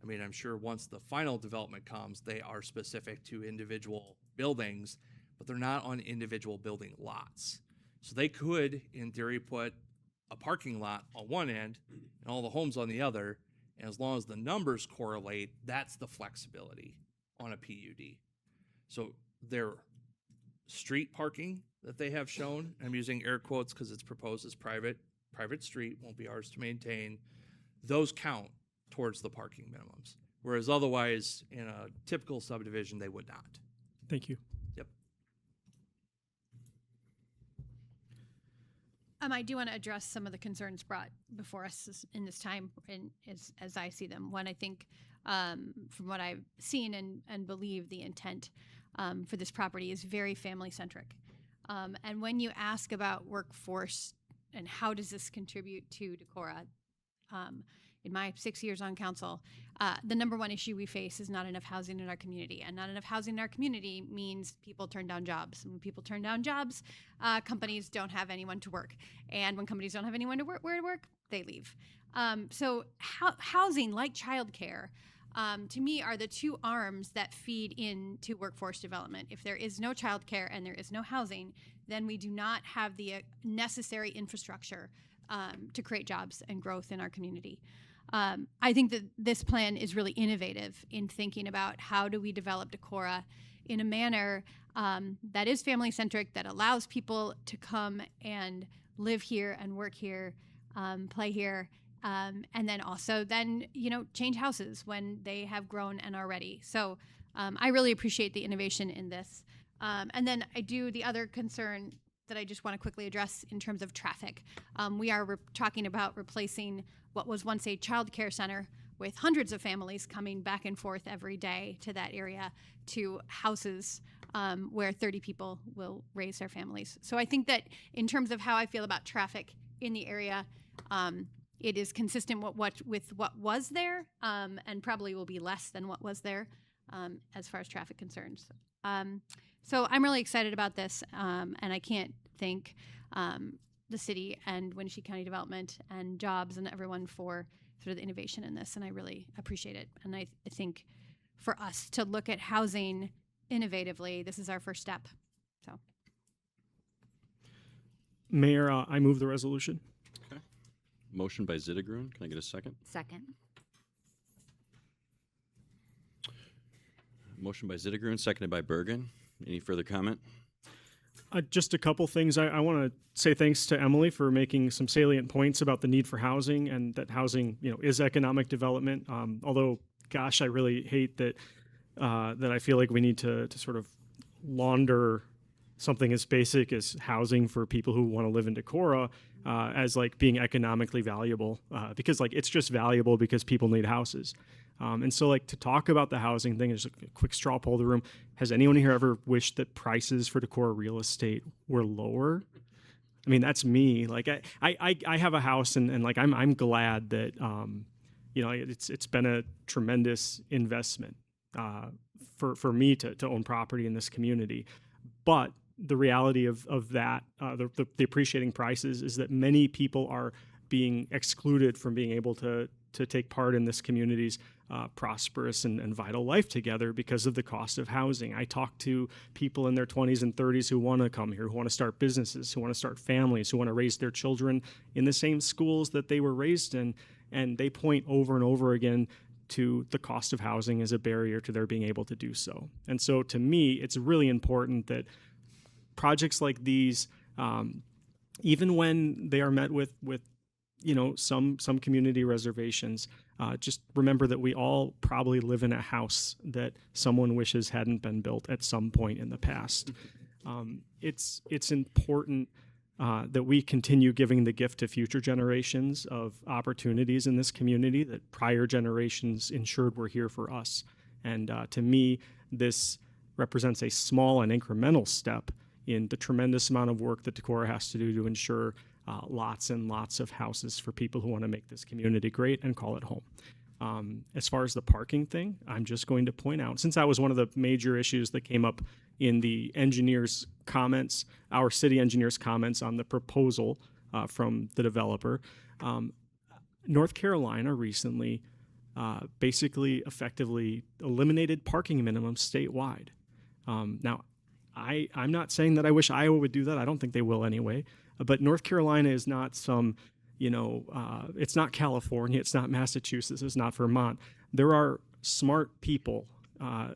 I'm sure once the final development comes, they are specific to individual buildings, but they're not on individual building lots. So they could, in theory, put a parking lot on one end and all the homes on the other, and as long as the numbers correlate, that's the flexibility on a PUD. So their street parking that they have shown, I'm using air quotes because it's proposed as private street, won't be ours to maintain, those count towards the parking minimums. Whereas otherwise, in a typical subdivision, they would not. Thank you. Yep. I do want to address some of the concerns brought before us in this time, and as I see them. One, I think, from what I've seen and believe, the intent for this property is very family-centric. And when you ask about workforce and how does this contribute to Decorah, in my 6 years on council, the number one issue we face is not enough housing in our community. And not enough housing in our community means people turn down jobs. And when people turn down jobs, companies don't have anyone to work. And when companies don't have anyone to work, where to work, they leave. So housing, like childcare, to me, are the two arms that feed into workforce development. If there is no childcare and there is no housing, then we do not have the necessary infrastructure to create jobs and growth in our community. I think that this plan is really innovative in thinking about how do we develop Decorah in a manner that is family-centric, that allows people to come and live here and work here, play here, and then also change houses when they have grown and are ready. So I really appreciate the innovation in this. And then the other concern that I just want to quickly address in terms of traffic. We are talking about replacing what was once a child care center with hundreds of families coming back and forth every day to that area to houses where 30 people will raise their families. So I think that in terms of how I feel about traffic in the area, it is consistent with what was there and probably will be less than what was there as far as traffic concerns. So I'm really excited about this, and I can't thank the city and Wenatchee County Development and Jobs and everyone for sort of the innovation in this, and I really appreciate it. And I think for us to look at housing innovatively, this is our first step. So, Mayor, I move the resolution. Okay. Motion by Zittigrun. Can I get a second? Second. Motion by Zittigrun, seconded by Bergen. Any further comment? Just a couple things. I want to say thanks to Emily for making some salient points about the need for housing and that housing, is economic development. Although, gosh, I really hate that that I feel like we need to sort of launder something as basic as housing for people who want to live in Decorah as like being economically valuable because like it's just valuable because people need houses. And so like to talk about the housing thing, just a quick straw poll of the room. Has anyone here ever wished that prices for Decorah real estate were lower? I mean, that's me. Like I have a house and like I'm glad that it's been a tremendous investment for me to own property in this community. But the reality of that, the appreciating prices is that many people are being excluded from being able to take part in this community's prosperous and vital life together because of the cost of housing. I talk to people in their 20s and 30s who want to come here, who want to start businesses, who want to start families, who want to raise their children in the same schools that they were raised in, and they point over and over again to the cost of housing as a barrier to their being able to do so. And so to me, it's really important that projects like these, even when they are met with some community reservations, just remember that we all probably live in a house that someone wishes hadn't been built at some point in the past. It's important that we continue giving the gift to future generations of opportunities in this community that prior generations ensured were here for us. And to me, this represents a small and incremental step in the tremendous amount of work that Decorah has to do to ensure lots and lots of houses for people who want to make this community great and call it home. As far as the parking thing, I'm just going to point out, since that was one of the major issues that came up in the engineers' comments, our city engineers' comments on the proposal from the developer, North Carolina recently basically effectively eliminated parking minimums statewide. Now, I'm not saying that I wish Iowa would do that. I don't think they will anyway. But North Carolina is not some, it's not California, it's not Massachusetts, it's not Vermont. There are smart people,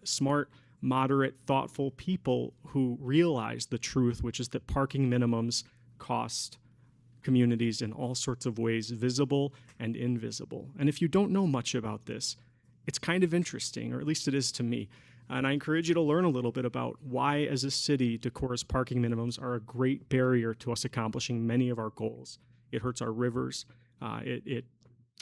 smart, moderate, thoughtful people who realize the truth, which is that parking minimums cost communities in all sorts of ways, visible and invisible. And if you don't know much about this, it's kind of interesting, or at least it is to me. And I encourage you to learn a little bit about why, as a city, Decorah's parking minimums are a great barrier to us accomplishing many of our goals. It hurts our rivers. It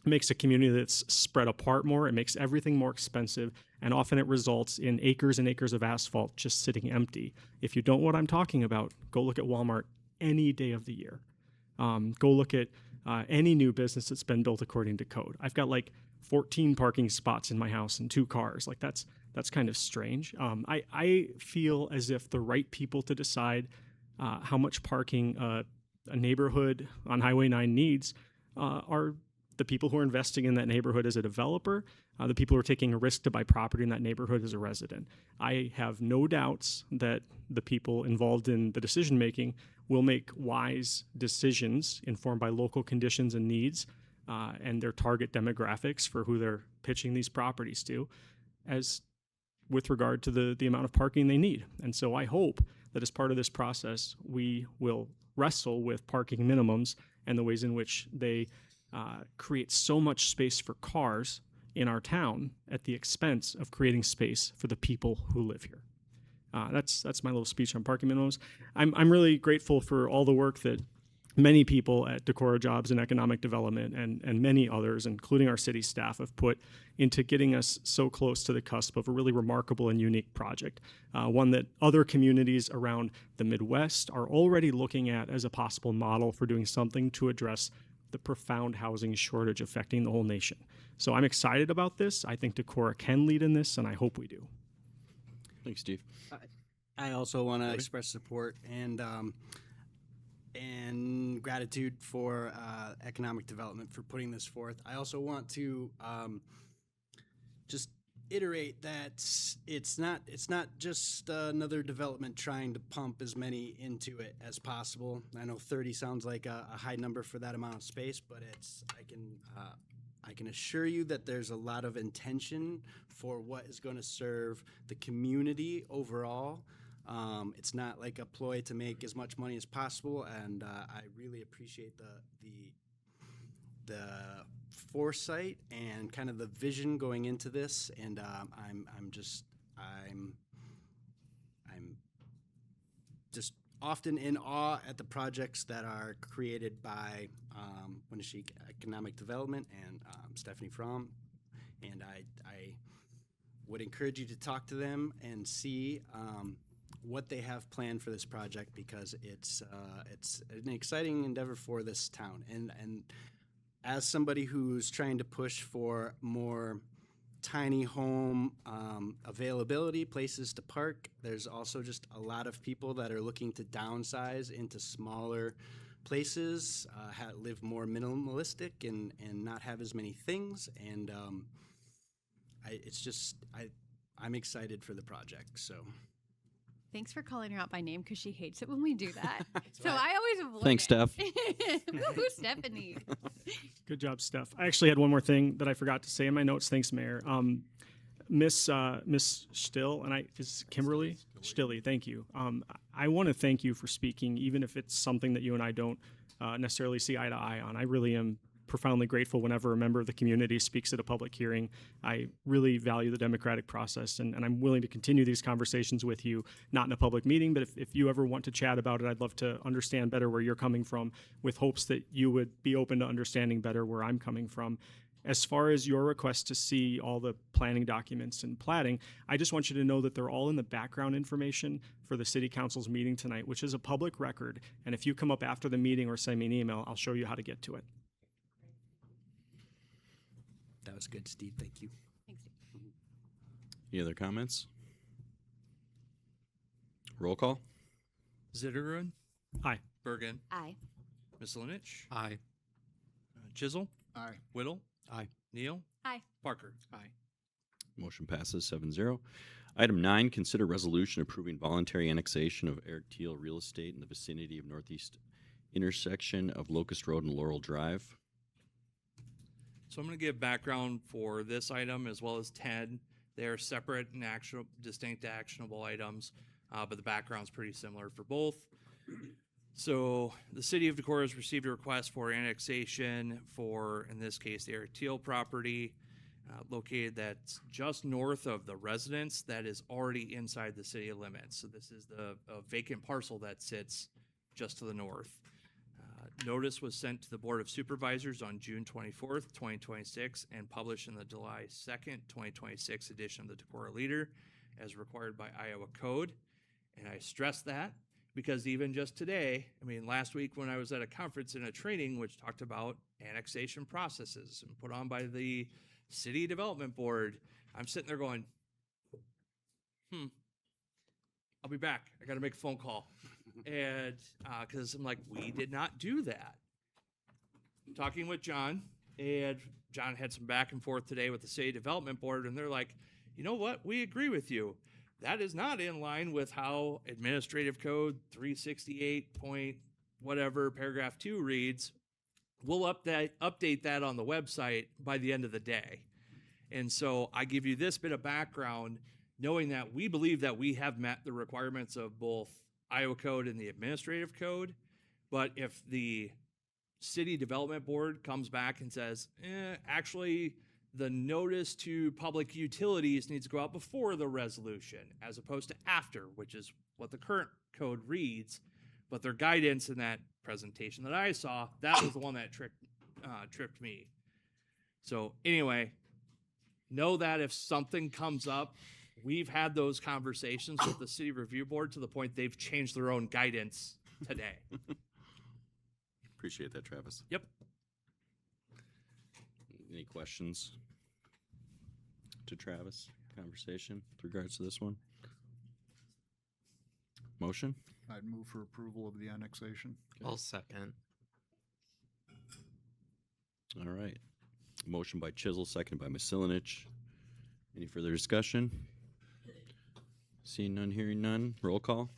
makes a community that's spread apart more. It makes everything more expensive. And often it results in acres and acres of asphalt just sitting empty. If you don't know what I'm talking about, go look at Walmart any day of the year. Go look at any new business that's been built according to code. I've got like 14 parking spots in my house and 2 cars. Like that's kind of strange. I feel as if the right people to decide how much parking a neighborhood on Highway 9 needs are the people who are investing in that neighborhood as a developer, the people who are taking a risk to buy property in that neighborhood as a resident. I have no doubts that the people involved in the decision making will make wise decisions informed by local conditions and needs and their target demographics for who they're pitching these properties to, as with regard to the amount of parking they need. And so I hope that as part of this process, we will wrestle with parking minimums and the ways in which they create so much space for cars in our town at the expense of creating space for the people who live here. That's my little speech on parking minimums. I'm really grateful for all the work that many people at Decorah Jobs and Economic Development and many others, including our city staff, have put into getting us so close to the cusp of a really remarkable and unique project, one that other communities around the Midwest are already looking at as a possible model for doing something to address the profound housing shortage affecting the whole nation. So I'm excited about this. I think Decorah can lead in this, and I hope we do. Thanks, Steve. I also want to express support and gratitude for economic development for putting this forth. I also want to just iterate that it's not just another development trying to pump as many into it as possible. I know 30 sounds like a high number for that amount of space, but I can assure you that there's a lot of intention for what is going to serve the community overall. It's not like a ploy to make as much money as possible, and I really appreciate the foresight and kind of the vision going into this. And I'm just often in awe at the projects that are created by Winneshiek Economic Development and Stephanie Fromm, and I would encourage you to talk to them and see what they have planned for this project, because it's an exciting endeavor for this town. And as somebody who's trying to push for more tiny home availability, places to park, there's also just a lot of people that are looking to downsize into smaller places, live more minimalistic and not have as many things. And I'm excited for the project. So. Thanks for calling her out by name, because she hates it when we do that. So I always avoid Thanks, it. Steph. Woo-hoo, Stephanie. Good job, Steph. I actually had one more thing that I forgot to say in my notes. Thanks, Mayor. Miss Still, and is Kimberly Stille. Thank you. I want to thank you for speaking, even if it's something that you and I don't necessarily see eye to eye on. I really am profoundly grateful whenever a member of the community speaks at a public hearing. I really value the democratic process, and I'm willing to continue these conversations with you, not in a public meeting, but if you ever want to chat about it, I'd love to understand better where you're coming from, with hopes that you would be open to understanding better where I'm coming from. As far as your request to see all the planning documents and platting, I just want you to know that they're all in the background information for the City Council's meeting tonight, which is a public record. And if you come up after the meeting or send me an email, I'll show you how to get to it. That was good, Steve. Thank you. Thanks, Steve. Any other comments? Roll call. Zittergrund? Aye. Bergen? Aye. Misselinich? Aye. Chisel? Aye. Whittle? Aye. Neal? Aye. Parker? Aye. Motion passes 7-0. Item 9, consider resolution approving voluntary annexation of Eric Teal real estate in the vicinity of northeast intersection of Locust Road and Laurel Drive. So I'm going to give background for this item as well as 10. They are separate and distinct actionable items, but the background's pretty similar for both. So the city of Decorah has received a request for annexation for, in this case, the Eric Teal property located that's just north of the residence that is already inside the city limits. So this is the vacant parcel that sits just to the north. Notice was sent to the Board of Supervisors on June 24th, 2026, and published in the July 2nd, 2026 edition of the Decorah Leader as required by Iowa Code. And I stress that Because even just today, I mean, last week when I was at a conference in a training which talked about annexation processes and put on by the City Development Board, I'm sitting there going, I'll be back. I got to make a phone call. And because I'm like, we did not do that. Talking with John, and John had some back and forth today with the City Development Board, and they're like, you know what? We agree with you. That is not in line with how Administrative Code 368 point whatever paragraph 2 reads. We'll update that on the website by the end of the day. And so I give you this bit of background, knowing that we believe that we have met the requirements of both Iowa Code and the Administrative Code. But if the City Development Board comes back and says, actually, the notice to public utilities needs to go out before the resolution as opposed to after, which is what the current code reads. But their guidance in that presentation that I saw, that was the one that tripped me. So anyway, know that if something comes up, we've had those conversations with the City Review Board to the point they've changed their own guidance today. Appreciate that, Travis. Yep. Any questions to Travis? Conversation with regards to this one? Motion? I'd move for approval of the annexation. I'll second. All right. Motion by Chisel, seconded by Masilinich. Any further discussion? Seeing none, hearing none. Roll call.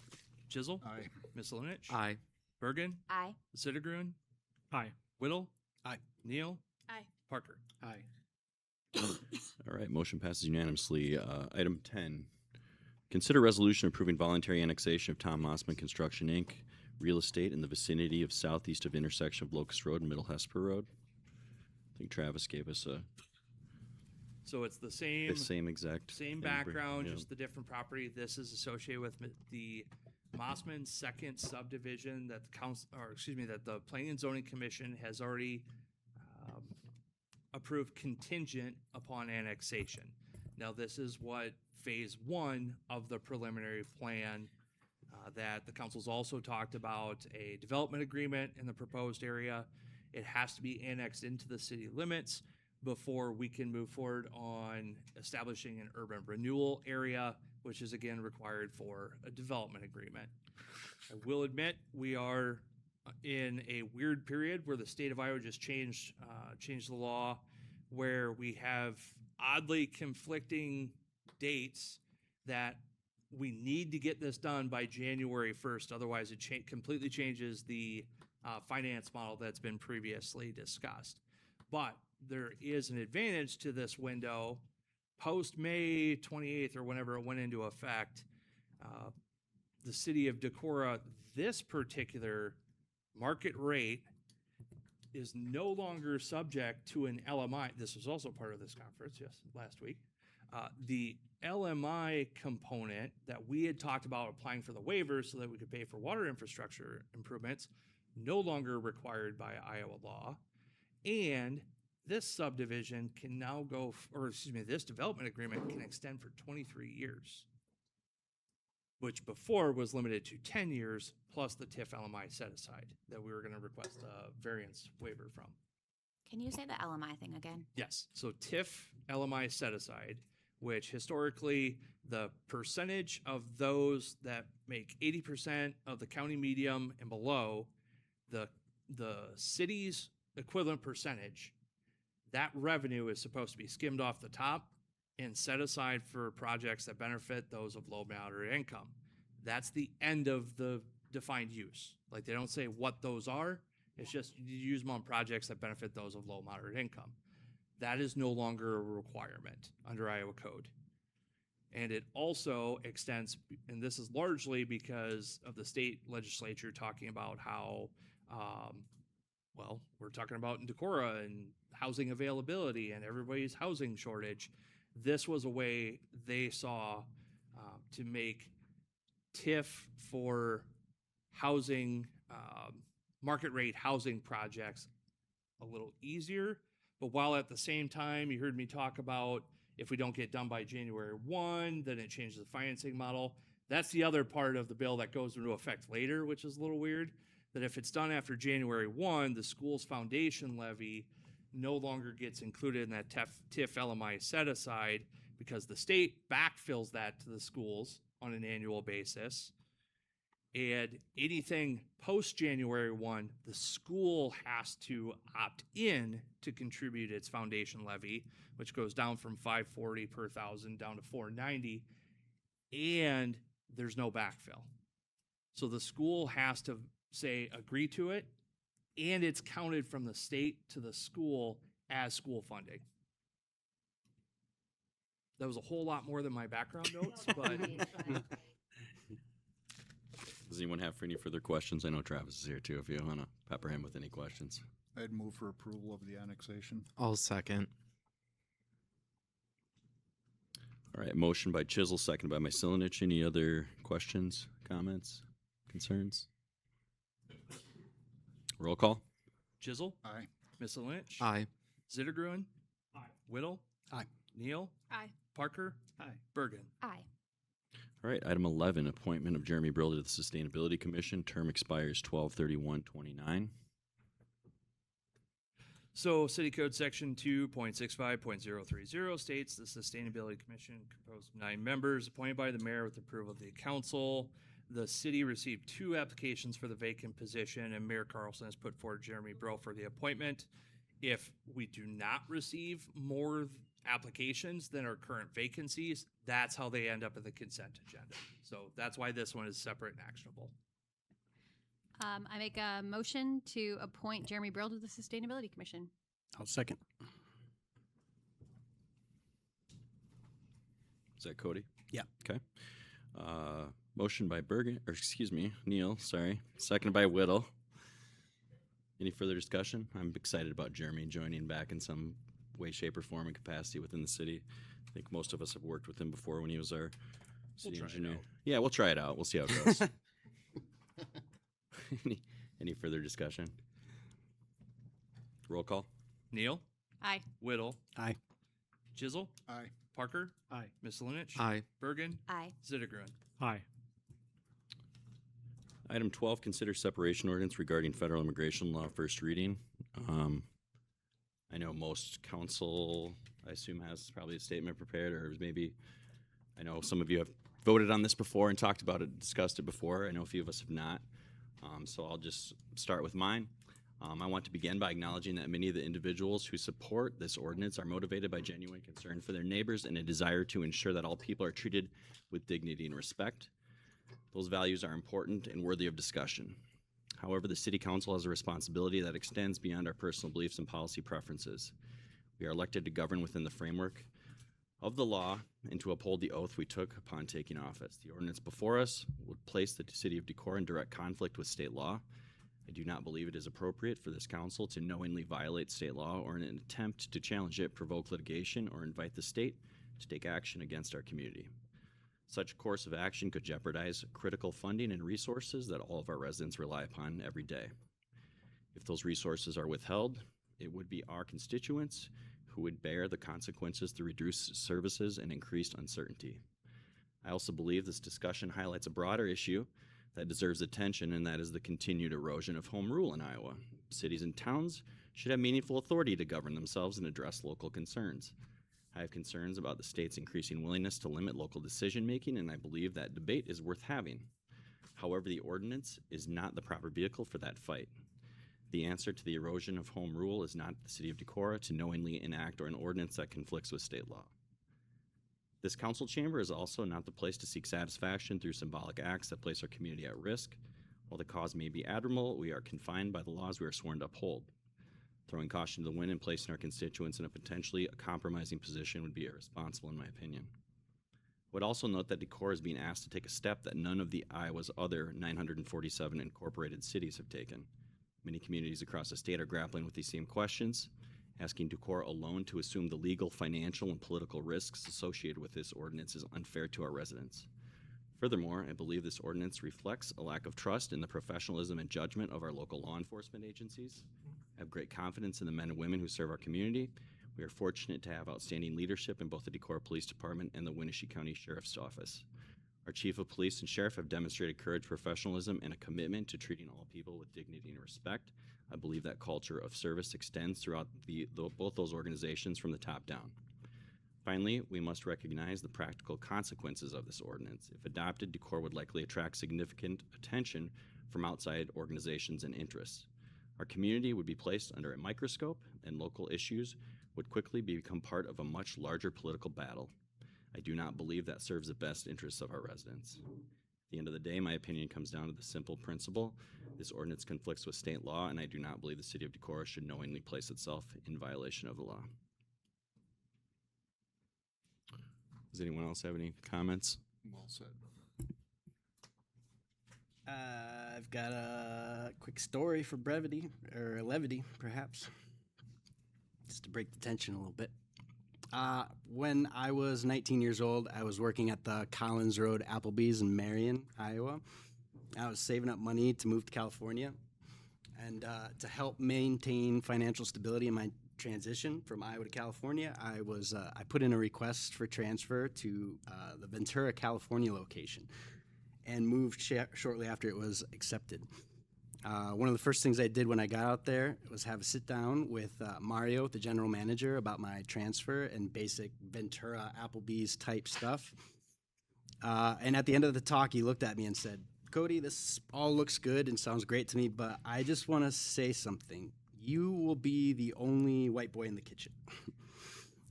Chisel? Aye. Misilinich? Aye. Bergen? Aye. Sittergruen? Aye. Whittle? Aye. Neal? Aye. Parker? Aye. All right, motion passes unanimously. Item 10, consider resolution approving voluntary annexation of Tom Mossman Construction, Inc., real estate in the vicinity of southeast of intersection of Locust Road and Middle Hesper Road. I think Travis gave us So it's the same exact same thing. background, Yeah. just the different property. This is associated with the Mossman second subdivision that the council, or excuse me, that the Planning and Zoning Commission has already approved contingent upon annexation. Now, this is what phase 1 of the preliminary plan that the council's also talked about a development agreement in the proposed area. It has to be annexed into the city limits before we can move forward on establishing an urban renewal area, which is again required for a development agreement. I will admit we are in a weird period where the state of Iowa just changed the law, where we have oddly conflicting dates that we need to get this done by January 1st. Otherwise, it completely changes the finance model that's been previously discussed. But there is an advantage to this window. Post May 28th or whenever it went into effect, the city of Decorah, this particular market rate is no longer subject to an LMI. This was also part of this conference, yes, last week. The LMI component that we had talked about applying for the waivers so that we could pay for water infrastructure improvements, no longer required by Iowa law. And this subdivision can now go, this development agreement can extend for 23 years, which before was limited to 10 years plus the TIF LMI set aside that we were going to request a variance waiver from. Can you say the LMI thing again? Yes. So TIF LMI set aside, which historically the percentage of those that make 80% of the county medium and below, the city's equivalent percentage, that revenue is supposed to be skimmed off the top and set aside for projects that benefit those of low, moderate income. That's the end of the defined use. Like, they don't say what those are. It's just you use them on projects that benefit those of low, moderate income. That is no longer a requirement under Iowa code. And it also extends, and this is largely because of the state legislature talking about how, we're talking about in Decorah and housing availability and everybody's housing shortage. This was a way they saw to make TIF for housing, market rate housing projects a little easier. But while at the same time, you heard me talk about if we don't get done by January 1, then it changes the financing model. That's the other part of the bill that goes into effect later, which is a little weird, that if it's done after January 1, the school's foundation levy no longer gets included in that TIF LMI set aside because the state backfills that to the schools on an annual basis. And anything post January 1, the school has to opt in to contribute its foundation levy, which goes down from $540 per thousand down to $490, and there's no backfill. So the school has to say agree to it, and it's counted from the state to the school as school funding. That was a whole lot more than my background notes, but Does anyone have any further questions? I know Travis is here too, if you want to pepper him with any questions. I'd move for approval of the annexation. I'll second. All right, motion by Chisel, second by Mysilinich. Any other questions, comments, concerns? Roll call. Chisel. Aye. Miscelinich. Aye. Zittergruen. Aye. Whittle. Aye. Neal. Aye. Parker. Aye. Bergen. Aye. All right, item 11, appointment of Jeremy Brill to the Sustainability Commission. Term expires 12/31/29. So City Code Section 2.65.030 states the Sustainability Commission composed of 9 members appointed by the mayor with approval of the council. The city received 2 applications for the vacant position, and Mayor Carlson has put forward Jeremy Brill for the appointment. If we do not receive more applications than our current vacancies, that's how they end up in the consent agenda. So that's why this one is separate and actionable. I make a motion to appoint Jeremy Brill to the Sustainability Commission. I'll second. Is that Cody? Yeah. Okay. Motion by Bergen, or excuse me, Neal, sorry. Seconded by Whittle. Any further discussion? I'm excited about Jeremy joining back in some way, shape, or form and capacity within the city. I think most of us have worked with him before when he was our city engineer. Yeah, we'll try it out. We'll see how it goes. Any further discussion? Roll call. Neal. Aye. Whittle. Aye. Chisel. Aye. Parker. Aye. Miscelinich. Aye. Bergen. Aye. Zittergruen. Aye. Item 12, consider separation ordinance regarding federal immigration law, first reading. I know most council, I assume, has probably a statement prepared, or maybe, I know some of you have voted on this before and talked about it, discussed it before. I know a few of us have not. So I'll just start with mine. I want to begin by acknowledging that many of the individuals who support this ordinance are motivated by genuine concern for their neighbors and a desire to ensure that all people are treated with dignity and respect. Those values are important and worthy of discussion. However, the City Council has a responsibility that extends beyond our personal beliefs and policy preferences. We are elected to govern within the framework of the law and to uphold the oath we took upon taking office. The ordinance before us would place the City of Decorah in direct conflict with state law. I do not believe it is appropriate for this council to knowingly violate state law or in an attempt to challenge it, provoke litigation, or invite the state to take action against our community. Such a course of action could jeopardize critical funding and resources that all of our residents rely upon every day. If those resources are withheld, it would be our constituents who would bear the consequences through reduced services and increased uncertainty. I also believe this discussion highlights a broader issue that deserves attention, and that is the continued erosion of home rule in Iowa. Cities and towns should have meaningful authority to govern themselves and address local concerns. I have concerns about the state's increasing willingness to limit local decision-making, and I believe that debate is worth having. However, the ordinance is not the proper vehicle for that fight. The answer to the erosion of home rule is not the City of Decorah to knowingly enact or an ordinance that conflicts with state law. This council chamber is also not the place to seek satisfaction through symbolic acts that place our community at risk. While the cause may be admirable, we are confined by the laws we are sworn to uphold. Throwing caution to the wind and placing our constituents in a potentially compromising position would be irresponsible, in my opinion. I would also note that Decorah is being asked to take a step that none of the Iowa's other 947 incorporated cities have taken. Many communities across the state are grappling with these same questions. Asking Decorah alone to assume the legal, financial, and political risks associated with this ordinance is unfair to our residents. Furthermore, I believe this ordinance reflects a lack of trust in the professionalism and judgment of our local law enforcement agencies. I have great confidence in the men and women who serve our community. We are fortunate to have outstanding leadership in both the Decorah Police Department and the Winnebago County Sheriff's Office. Our chief of police and sheriff have demonstrated courage, professionalism, and a commitment to treating all people with dignity and respect. I believe that culture of service extends throughout both those organizations from the top down. Finally, we must recognize the practical consequences of this ordinance. If adopted, Decorah would likely attract significant attention from outside organizations and interests. Our community would be placed under a microscope, and local issues would quickly become part of a much larger political battle. I do not believe that serves the best interests of our residents. At the end of the day, my opinion comes down to the simple principle. This ordinance conflicts with state law, and I do not believe the city of Decorah should knowingly place itself in violation of the law. Does anyone else have any comments? Well said. I've got a quick story for brevity, or levity, perhaps, just to break the tension a little bit. When I was 19 years old, I was working at the Collins Road Applebee's in Marion, Iowa. I was saving up money to move to California, and to help maintain financial stability in my transition from Iowa to California, I put in a request for transfer to the Ventura, California location, and moved shortly after it was accepted. One of the first things I did when I got out there was have a sit down with Mario, the general manager, about my transfer and basic Ventura Applebee's type stuff. And at the end of the talk, he looked at me and said, "Cody, this all looks good and sounds great to me, but I just want to say something. You will be the only white boy in the kitchen."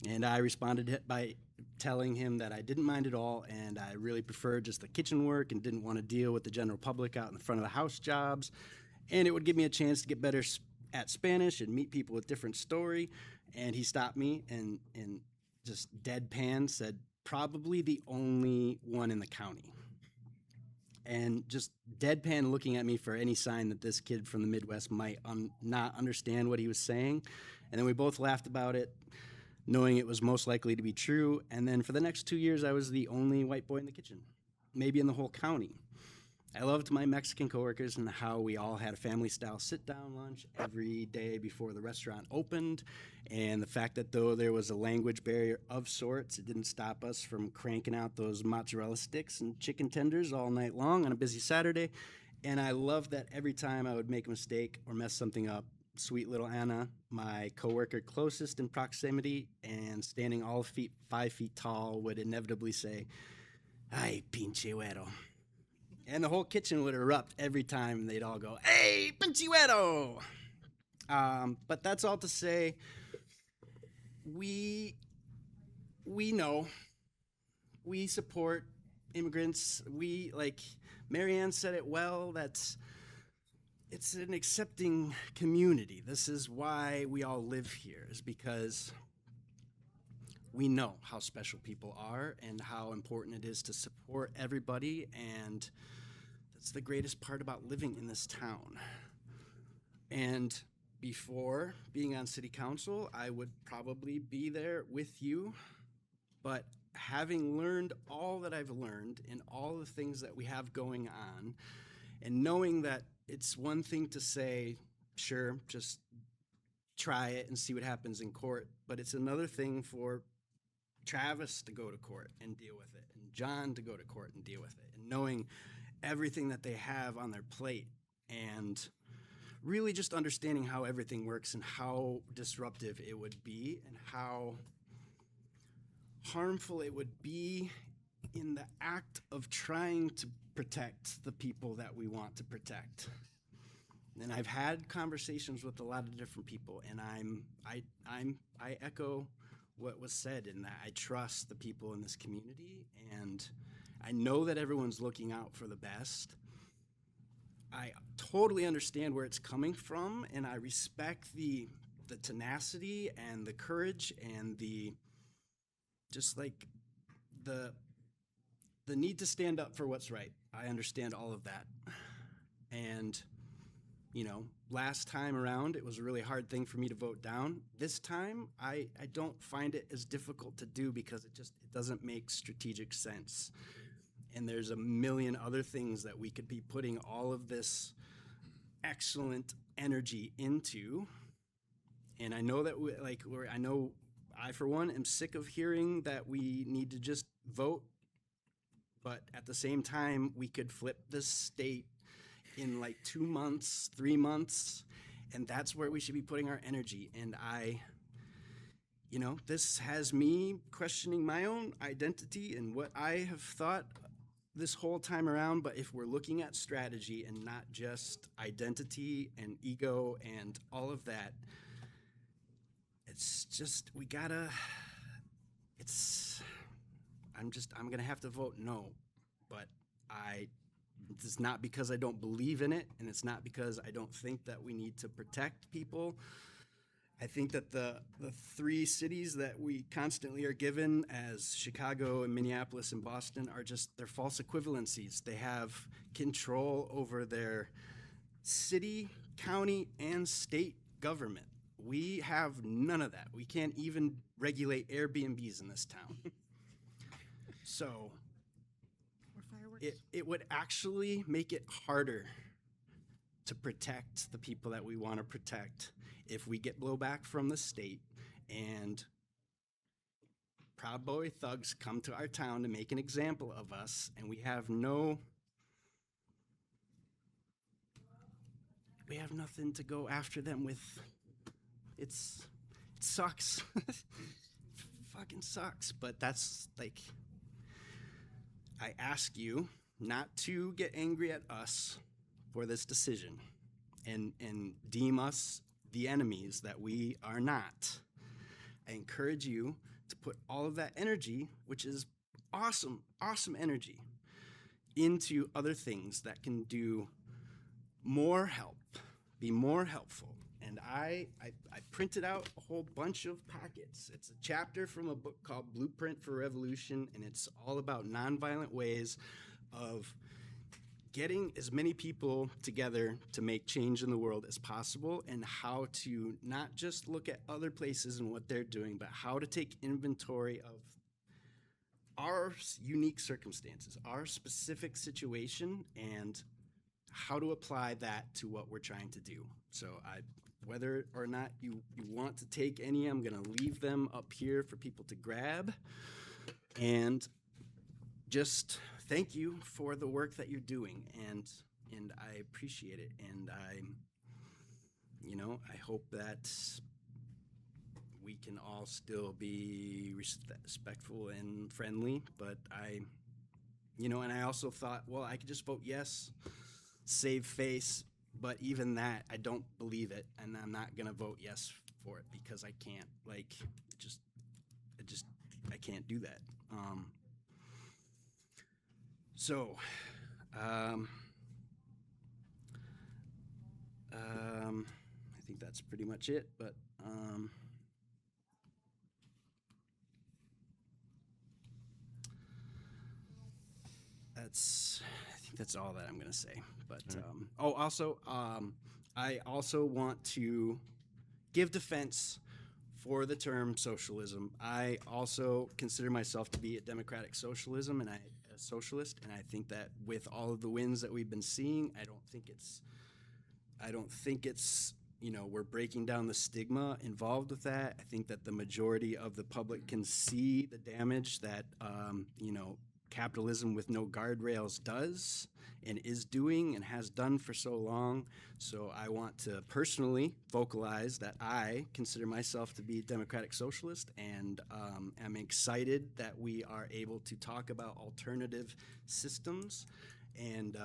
And I responded by telling him that I didn't mind at all, and I really preferred just the kitchen work and didn't want to deal with the general public out in the front of the house jobs. And it would give me a chance to get better at Spanish and meet people with different story. And he stopped me and just deadpan said, "Probably the only one in the county." And just deadpan looking at me for any sign that this kid from the Midwest might not understand what he was saying. And then we both laughed about it, knowing it was most likely to be true. And then for the next 2 years, I was the only white boy in the kitchen, maybe in the whole county. I loved my Mexican coworkers and how we all had a family-style sit-down lunch every day before the restaurant opened, and the fact that though there was a language barrier of sorts, it didn't stop us from cranking out those mozzarella sticks and chicken tenders all night long on a busy Saturday. And I loved that every time I would make a mistake or mess something up, sweet little Anna, my coworker closest in proximity and standing all 5 feet tall, would inevitably say, "Ay, pinche güero." And the whole kitchen would erupt every time, and they'd all go, "Hey, pinche güero!" But that's all to say, we know, we support immigrants. We, like Marianne said it well, it's an accepting community. This is why we all live here, is because we know how special people are and how important it is to support everybody, and that's the greatest part about living in this town. And before being on city council, I would probably be there with you, but having learned all that I've learned and all the things that we have going on, and knowing that it's one thing to say, sure, just try it and see what happens in court, but it's another thing for Travis to go to court and deal with it, and John to go to court and deal with it, and knowing everything that they have on their plate, and really just understanding how everything works and how disruptive it would be and how harmful it would be in the act of trying to protect the people that we want to protect. And I've had conversations with a lot of different people, and I echo what was said in that I trust the people in this community, and I know that everyone's looking out for the best. I totally understand where it's coming from, and I respect the tenacity and the courage and the need to stand up for what's right. I understand all of that. And last time around, it was a really hard thing for me to vote down. This time, I don't find it as difficult to do because it doesn't make strategic sense. And there's a million other things that we could be putting all of this excellent energy into. And I know that I, for one, am sick of hearing that we need to just vote But at the same time, we could flip this state in like 2 months, 3 months, and that's where we should be putting our energy. And this has me questioning my own identity and what I have thought this whole time around. But if we're looking at strategy and not just identity and ego and all of that, it's just, I'm gonna have to vote no. But it's not because I don't believe in it, and it's not because I don't think that we need to protect people. I think that the three cities that we constantly are given as Chicago and Minneapolis and Boston they're false equivalencies. They have control over their city, county, and state government. We have none of that. We can't even regulate Airbnbs in this town. So it would actually make it harder to protect the people that we want to protect if we get blowback from the state and Proud Boy thugs come to our town to make an example of us, and we have nothing to go after them with. It sucks. It fucking sucks. But that's like, I ask you not to get angry at us for this decision and deem us the enemies that we are not. I encourage you to put all of that energy, which is awesome energy, into other things that can do more help, be more helpful. And I printed out a whole bunch of packets. It's a chapter from a book called Blueprint for Revolution, and it's all about nonviolent ways of getting as many people together to make change in the world as possible, and how to not just look at other places and what they're doing, but how to take inventory of our unique circumstances, our specific situation, and how to apply that to what we're trying to do. So whether or not you want to take any, I'm going to leave them up here for people to grab. And just thank you for the work that you're doing, and I appreciate it. And I hope that we can all still be respectful and friendly. But and I also thought, well, I could just vote yes, save face. But even that, I don't believe it, and I'm not gonna vote yes for it because I can't. I can't do that. I think that's pretty much it. But I think that's all that I'm gonna say. But I also want to give defense for the term socialism. I also consider myself to be a democratic socialist, and I think that with all of the wins that we've been seeing, I don't think it's we're breaking down the stigma involved with that. I think that the majority of the public can see the damage that capitalism with no guardrails does and is doing and has done for so long. So I want to personally vocalize that I consider myself to be a democratic socialist, and am excited that we are able to talk about alternative systems and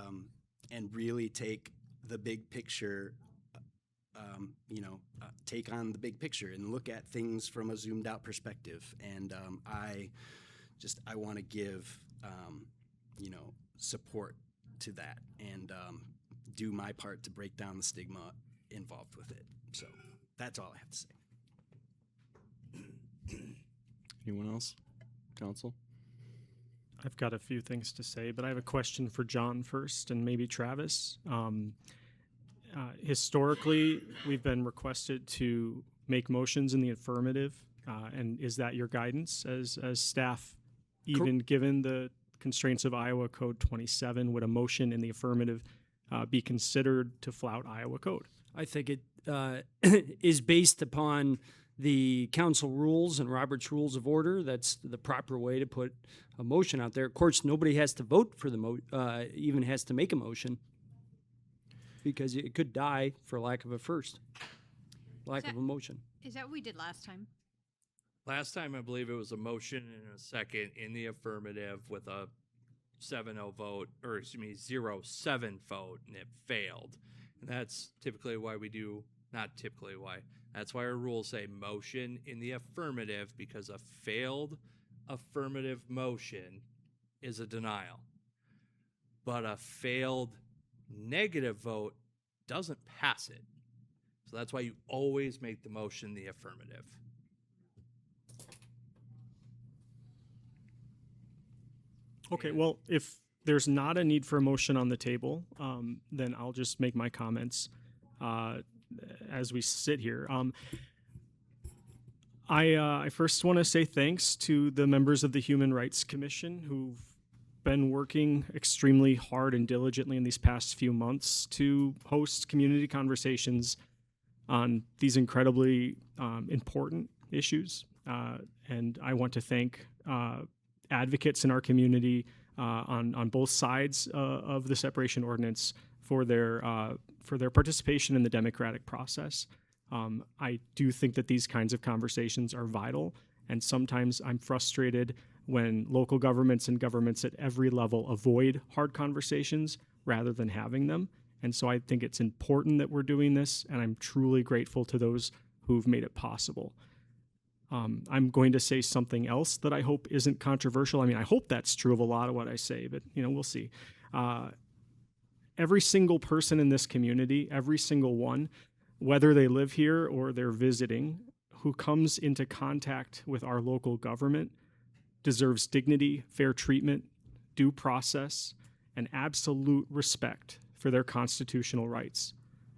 really take the big picture, take on the big picture and look at things from a zoomed out perspective. And I want to give support to that, and do my part to break down the stigma involved with it. So that's all I have to say. Anyone else? Council? I've got a few things to say, but I have a question for John first, and maybe Travis. Historically, we've been requested to make motions in the affirmative, and is that your guidance as staff? Even given the constraints of Iowa Code 27, would a motion in the affirmative be considered to flout Iowa Code? I think it is based upon the council rules and Robert's Rules of Order. That's the proper way to put a motion out there. Of course, nobody has to vote for the even has to make a motion, because it could die for lack of a motion. Is that what we did last time? Last time, I believe it was a motion and a second in the affirmative with a 7-0 vote, or excuse me, 0-7 vote, and it failed. And that's typically why we do, not typically why, that's why our rules say motion in the affirmative, because a failed affirmative motion is a denial. But a failed negative vote doesn't pass it. So that's why you always make the motion the affirmative. Okay, well, if there's not a need for a motion on the table, then I'll just make my comments as we sit here. I first want to say thanks to the members of the Human Rights Commission who've been working extremely hard and diligently in these past few months to host community conversations on these incredibly important issues. And I want to thank advocates in our community on both sides of the separation ordinance for their participation in the democratic process. I do think that these kinds of conversations are vital, and sometimes I'm frustrated when local governments and governments at every level avoid hard conversations rather than having them. And so I think it's important that we're doing this, and I'm truly grateful to those who've made it possible. I'm going to say something else that I hope isn't controversial. I mean, I hope that's true of a lot of what I say, but we'll see. Every single person in this community, every single one, whether they live here or they're visiting, who comes into contact with our local government deserves dignity, fair treatment, due process, and absolute respect for their constitutional rights.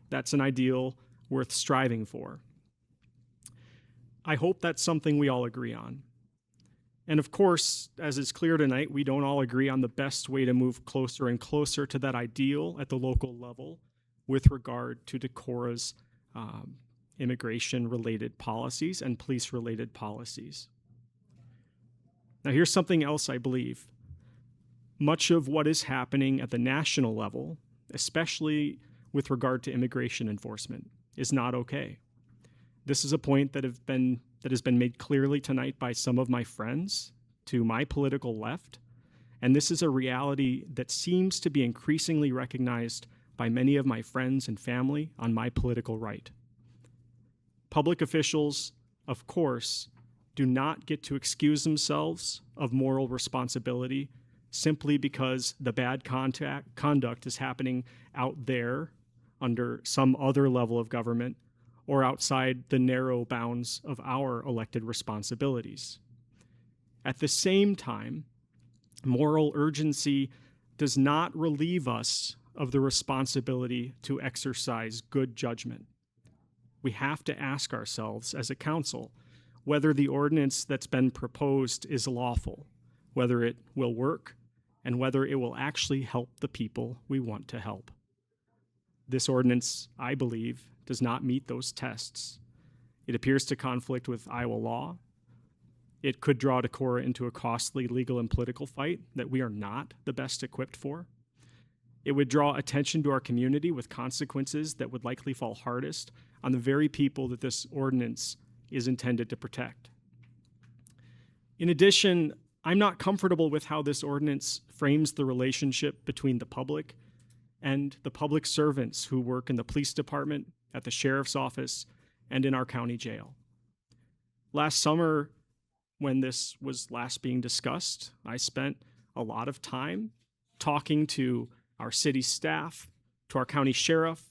That's an ideal worth striving for. I hope that's something we all agree on. And of course, as is clear tonight, we don't all agree on the best way to move closer and closer to that ideal at the local level with regard to Decorah's immigration-related policies and police-related policies. Now, here's something else I believe. Much of what is happening at the national level, especially with regard to immigration enforcement, is not okay. This is a point that has been made clearly tonight by some of my friends to my political left, and this is a reality that seems to be increasingly recognized by many of my friends and family on my political right. Public officials, of course, do not get to excuse themselves of moral responsibility simply because the bad conduct is happening out there under some other level of government or outside the narrow bounds of our elected responsibilities. At the same time, moral urgency does not relieve us of the responsibility to exercise good judgment. We have to ask ourselves as a council whether the ordinance that's been proposed is lawful, whether it will work, and whether it will actually help the people we want to help. This ordinance, I believe, does not meet those tests. It appears to conflict with Iowa law. It could draw Decorah into a costly legal and political fight that we are not the best equipped for. It would draw attention to our community with consequences that would likely fall hardest on the very people that this ordinance is intended to protect. In addition, I'm not comfortable with how this ordinance frames the relationship between the public and the public servants who work in the police department, at the sheriff's office, and in our county jail. Last summer, when this was last being discussed, I spent a lot of time talking to our city staff, to our county sheriff,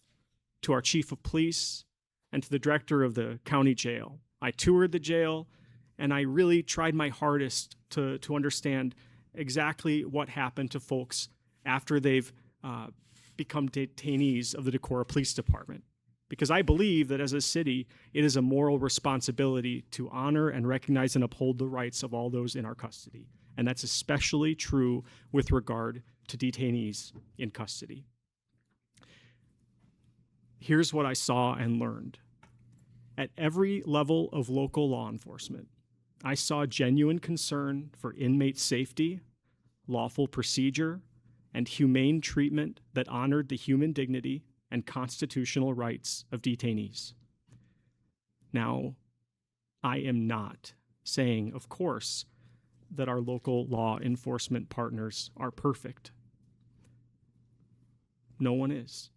to our chief of police, and to the director of the county jail. I toured the jail, and I really tried my hardest to understand exactly what happened to folks after they've become detainees of the Decorah Police Department. Because I believe that as a city, it is a moral responsibility to honor and recognize and uphold the rights of all those in our custody. And that's especially true with regard to detainees in custody. Here's what I saw and learned. At every level of local law enforcement, I saw genuine concern for inmate safety, lawful procedure, and humane treatment that honored the human dignity and constitutional rights of detainees. Now, I am not saying, of course, that our local law enforcement partners are perfect. No one is.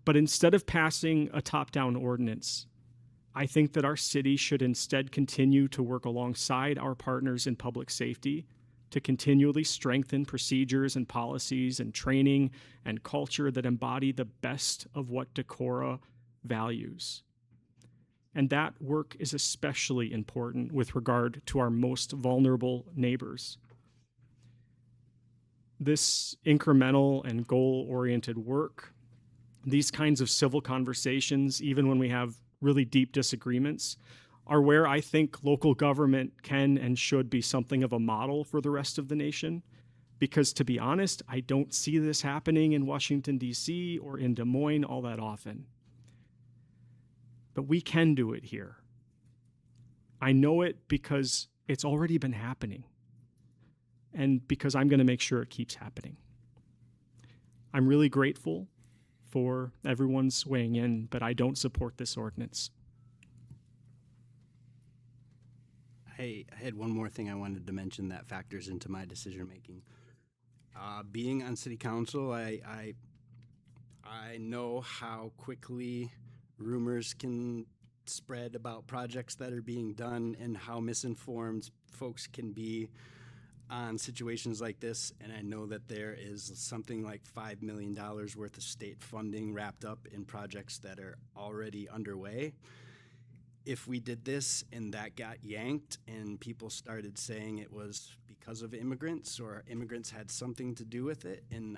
But instead of passing a top-down ordinance, I think that our city should instead continue to work alongside our partners in public safety to continually strengthen procedures and policies and training and culture that embody the best of what Decorah values. And that work is especially important with regard to our most vulnerable neighbors. This incremental and goal-oriented work, these kinds of civil conversations, even when we have really deep disagreements, are where I think local government can and should be something of a model for the rest of the nation. Because to be honest, I don't see this happening in Washington, D.C. or in Des Moines all that often. But we can do it here. I know it because it's already been happening, and because I'm going to make sure it keeps happening. I'm really grateful for everyone's weighing in, but I don't support this ordinance. I had one more thing I wanted to mention that factors into my decision making. Being on city council, I know how quickly rumors can spread about projects that are being done and how misinformed folks can be on situations like this. And I know that there is something like $5 million worth of state funding wrapped up in projects that are already underway. If we did this and that got yanked and people started saying it was because of immigrants or immigrants had something to do with it, and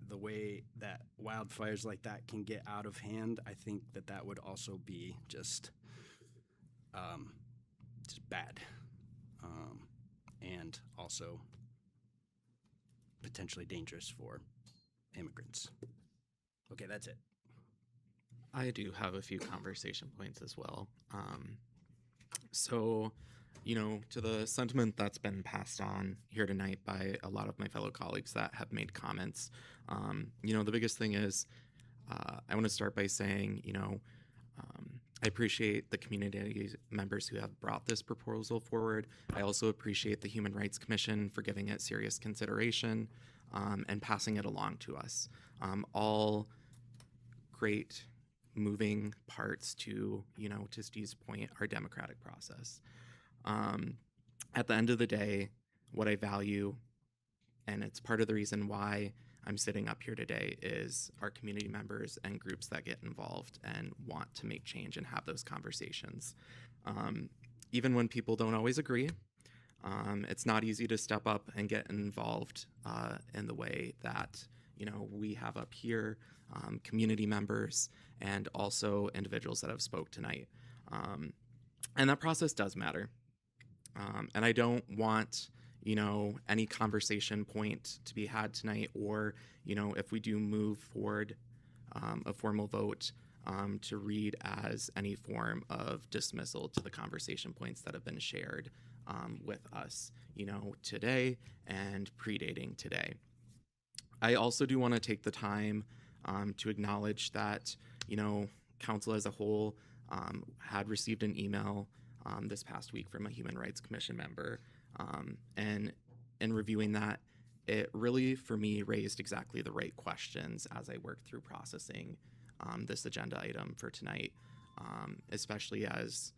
the way that wildfires like that can get out of hand, I think that that would also be just bad, and also potentially dangerous for immigrants. Okay, that's it. I do have a few conversation points as well. So, to the sentiment that's been passed on here tonight by a lot of my fellow colleagues that have made comments, the biggest thing is I want to start by saying, I appreciate the community members who have brought this proposal forward. I also appreciate the Human Rights Commission for giving it serious consideration and passing it along to us. All great moving parts to, to Steve's point, our democratic process. At the end of the day, what I value, and it's part of the reason why I'm sitting up here today, is our community members and groups that get involved and want to make change and have those conversations. Even when people don't always agree, it's not easy to step up and get involved in the way that, we have up here, community members, and also individuals that have spoke tonight. And that process does matter. And I don't want, any conversation point to be had tonight, or, if we do move forward a formal vote, to read as any form of dismissal to the conversation points that have been shared with us, today and predating today. I also do want to take the time to acknowledge that, council as a whole had received an email this past week from a Human Rights Commission member. And in reviewing that, it really, for me, raised exactly the right questions as I worked through processing this agenda item for tonight, especially as,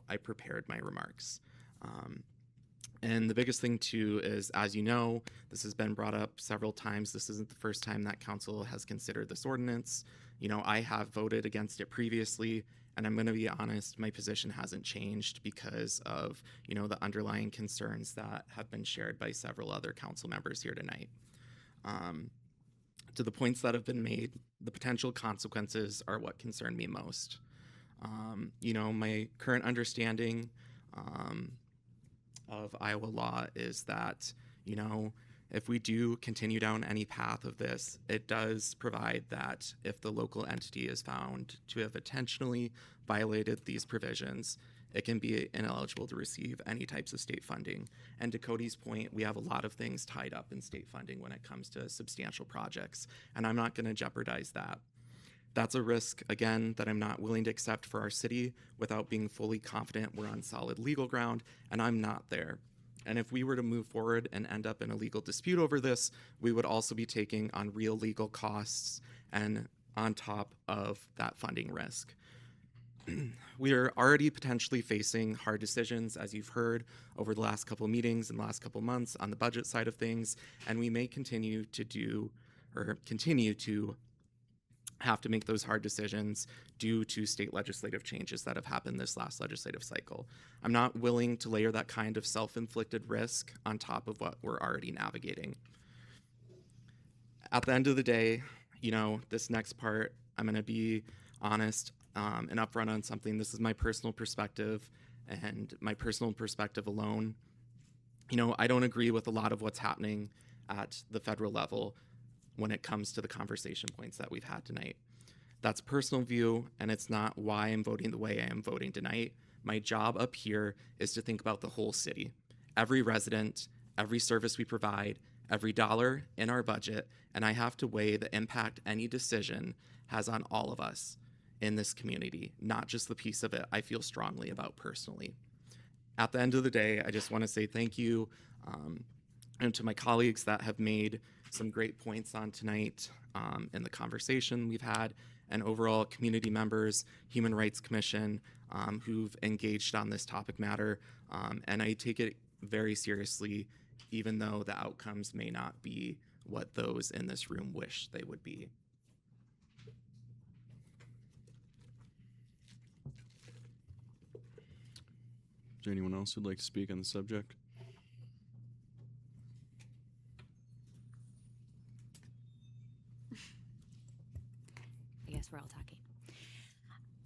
I prepared my remarks. And the biggest thing, too, is, as you know, this has been brought up several times. This isn't the first time that council has considered this ordinance. I have voted against it previously, and I'm going to be honest, my position hasn't changed because of, the underlying concerns that have been shared by several other council members here tonight. To the points that have been made, the potential consequences are what concern me most. My current understanding of Iowa law is that, If we do continue down any path of this, it does provide that if the local entity is found to have intentionally violated these provisions, it can be ineligible to receive any types of state funding. And to Cody's point, we have a lot of things tied up in state funding when it comes to substantial projects, and I'm not going to jeopardize that. That's a risk, again, that I'm not willing to accept for our city without being fully confident we're on solid legal ground, and I'm not there. And if we were to move forward and end up in a legal dispute over this, we would also be taking on real legal costs and on top of that funding risk. We are already potentially facing hard decisions, as you've heard over the last couple meetings and last couple months on the budget side of things, and we may continue to have to make those hard decisions due to state legislative changes that have happened this last legislative cycle. I'm not willing to layer that kind of self-inflicted risk on top of what we're already navigating. At the end of the day, this next part, I'm going to be honest and upfront on something. This is my personal perspective and my personal perspective alone. I don't agree with a lot of what's happening at the federal level when it comes to the conversation points that we've had tonight. That's a personal view, and it's not why I'm voting the way I am voting tonight. My job up here is to think about the whole city, every resident, every service we provide, every dollar in our budget, and I have to weigh the impact any decision has on all of us in this community, not just the piece of it I feel strongly about personally. At the end of the day, I just want to say thank you and to my colleagues that have made some great points on tonight in the conversation we've had, and overall community members, Human Rights Commission, who've engaged on this topic matter. And I take it very seriously, even though the outcomes may not be what those in this room wish they would be. Is there anyone else who'd like to speak on the subject? I guess we're all talking.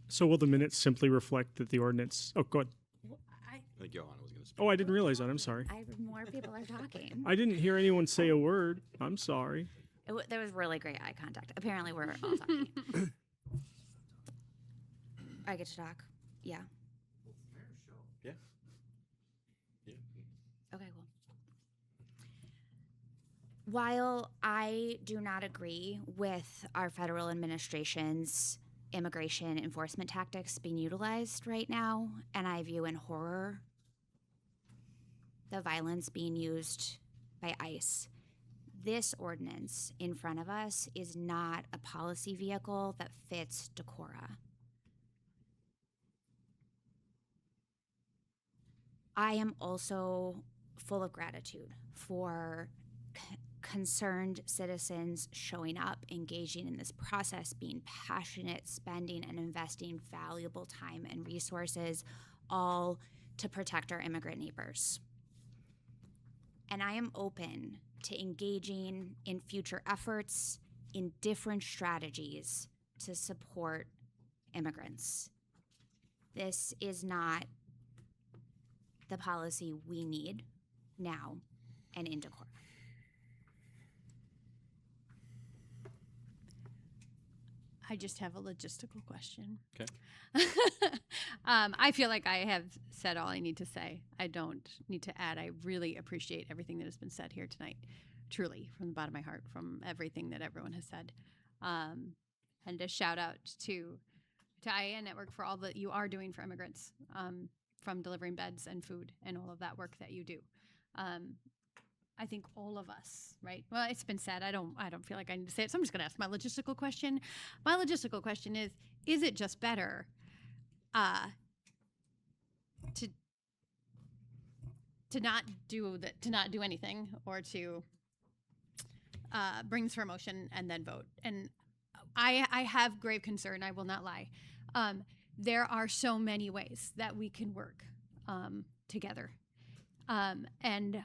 So will the minutes simply reflect that the ordinance? Oh, go ahead. I think Johanna was going to speak. Oh, I didn't realize that. I'm sorry. More people are talking. I didn't hear anyone say a word. I'm sorry. There was really great eye contact. Apparently, we're all talking. I get to talk. Yeah. Yeah. Okay, cool. While I do not agree with our federal administration's immigration enforcement tactics being utilized right now, and I view in horror the violence being used by ICE, this ordinance in front of us is not a policy vehicle that fits Decorah. I am also full of gratitude for concerned citizens showing up, engaging in this process, being passionate, spending and investing valuable time and resources, all to protect our immigrant neighbors. And I am open to engaging in future efforts in different strategies to support immigrants. This is not the policy we need now and in Decorah. I just have a logistical question. Okay. I feel like I have said all I need to say. I don't need to add. I really appreciate everything that has been said here tonight, truly, from the bottom of my heart, from everything that everyone has said. And a shout out to IA Network for all that you are doing for immigrants, from delivering beds and food and all of that work that you do. I think all of us, right? Well, it's been said. I don't feel like I need to say it, so I'm just going to ask my logistical question. My logistical question is it just better to not do anything, or to bring this for a motion and then vote? And I have grave concern. I will not lie. There are so many ways that we can work together, and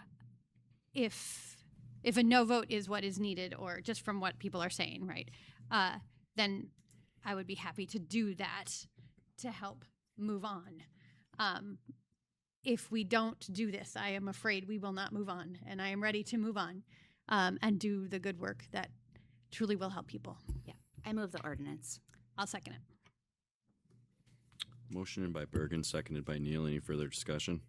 if a no vote is what is needed, or just from what people are saying, right, then I would be happy to do that to help move on. If we don't do this, I am afraid we will not move on, and I am ready to move on. and do the good work that truly will help people. Yeah, I move the ordinance. I'll second it. Motion by Bergen, seconded by Neal. Any further discussion?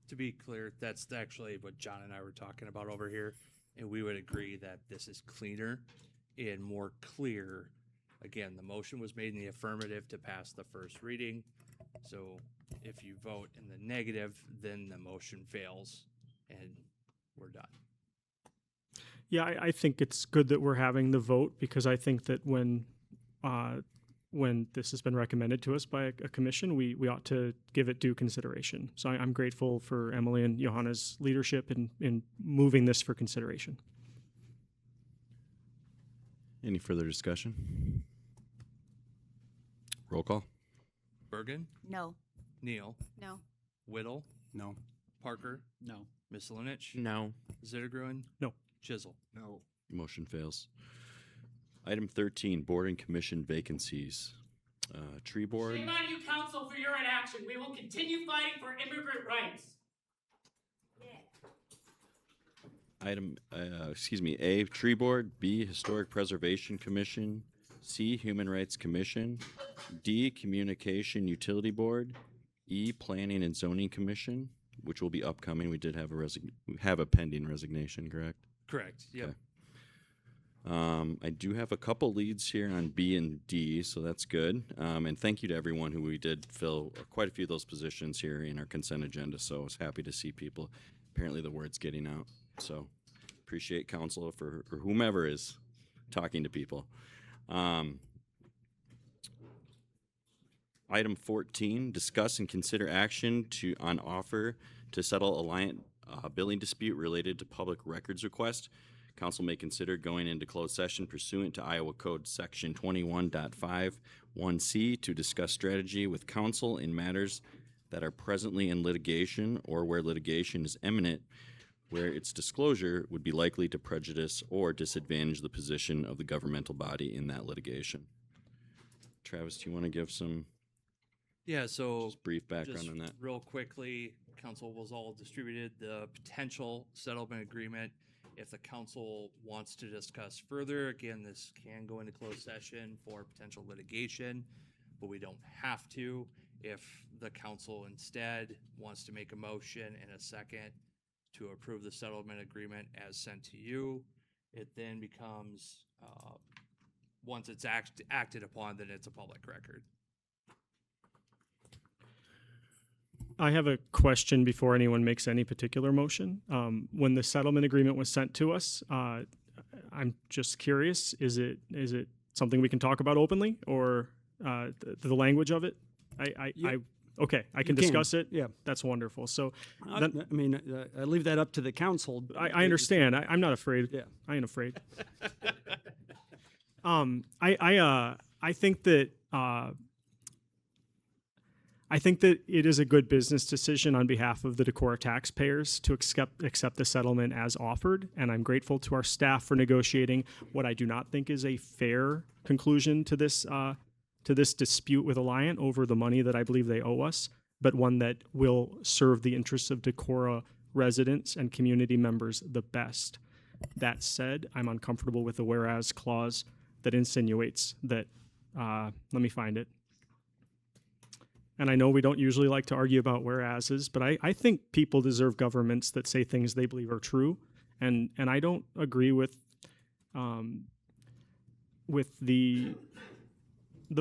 To be clear, that's actually what John and I were talking about over here, and we would agree that this is cleaner and more clear. Again, the motion was made in the affirmative to pass the first reading, so if you vote in the negative, then the motion fails, and we're done. Yeah, I think it's good that we're having the vote because I think that when this has been recommended to us by a commission, we ought to give it due consideration. So I'm grateful for Emily and Johanna's leadership in moving this for consideration. Any further discussion? Roll call. Bergen, No. Neal, No. Whittle, No. Parker, No. Misselinich, No. Zittergruen, No. Chisel. No. Motion fails. Item 13, board and commission vacancies. Tree board. Shame on you, council, for your inaction. We will continue fighting for immigrant rights. Item, A, tree board. B, historic preservation commission. C, human rights commission. D, communication utility board. E, planning and zoning commission, which will be upcoming. We did have a pending resignation, correct? Correct, yep. Okay. I do have a couple leads here on B and D, so that's good. And thank you to everyone who we did fill quite a few of those positions here in our consent agenda, so I was happy to see people. Apparently the word's getting out, so appreciate council or whomever is talking to people. Item 14, discuss and consider action on offer to settle Alliant billing dispute related to public records request. Council may consider going into closed session pursuant to Iowa Code Section 21.51C to discuss strategy with council in matters that are presently in litigation or where litigation is imminent, where its disclosure would be likely to prejudice or disadvantage the position of the governmental body in that litigation. Travis, do you want to give some just brief background on that? Real quickly, council was all distributed the potential settlement agreement. If the council wants to discuss further, again, this can go into closed session for potential litigation, but we don't have to. If the council instead wants to make a motion and a second to approve the settlement agreement as sent to you, it then becomes, once it's acted upon, then it's a public record. I have a question before anyone makes any particular motion. When the settlement agreement was sent to us, I'm just curious, is it something we can talk about openly or the language of it? Okay, I can discuss it. Yeah. That's wonderful. So, I leave that up to the council. I understand. I'm not afraid. Yeah. I ain't afraid. I think that it is a good business decision on behalf of the Decorah taxpayers to accept the settlement as offered, and I'm grateful to our staff for negotiating what I do not think is a fair conclusion to this dispute with Alliant over the money that I believe they owe us, but one that will serve the interests of Decorah residents and community members the best. That said, I'm uncomfortable with the whereas clause that insinuates that, let me find it. And I know we don't usually like to argue about whereases, but I think people deserve governments that say things they believe are true. And I don't agree with the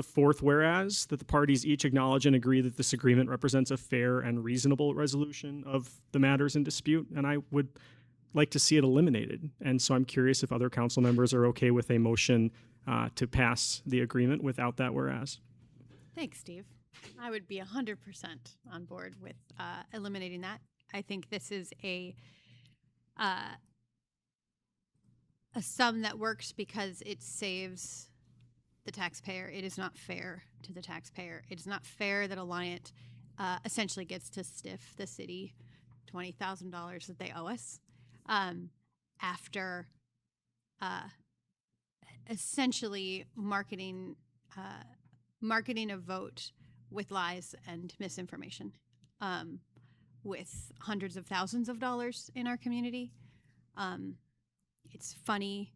fourth whereas, that the parties each acknowledge and agree that this agreement represents a fair and reasonable resolution of the matters in dispute. And I would like to see it eliminated. And so I'm curious if other council members are okay with a motion to pass the agreement without that whereas. Thanks, Steve. I would be 100% on board with eliminating that. I think this is a sum that works because it saves the taxpayer. It is not fair to the taxpayer. It is not fair that Alliant essentially gets to stiff the city $20,000 that they owe us after essentially marketing a vote with lies and misinformation. with hundreds of thousands of dollars in our community. It's funny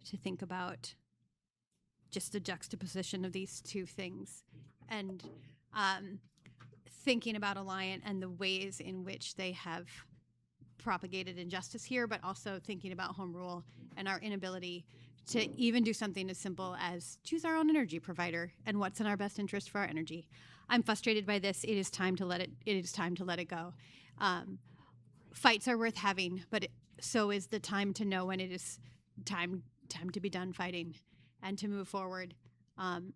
to think about just the juxtaposition of these two things, and thinking about Alliant and the ways in which they have propagated injustice here, but also thinking about home rule and our inability to even do something as simple as choose our own energy provider and what's in our best interest for our energy. I'm frustrated by this. It is time to let it go. Fights are worth having, but so is the time to know when it is time to be done fighting and to move forward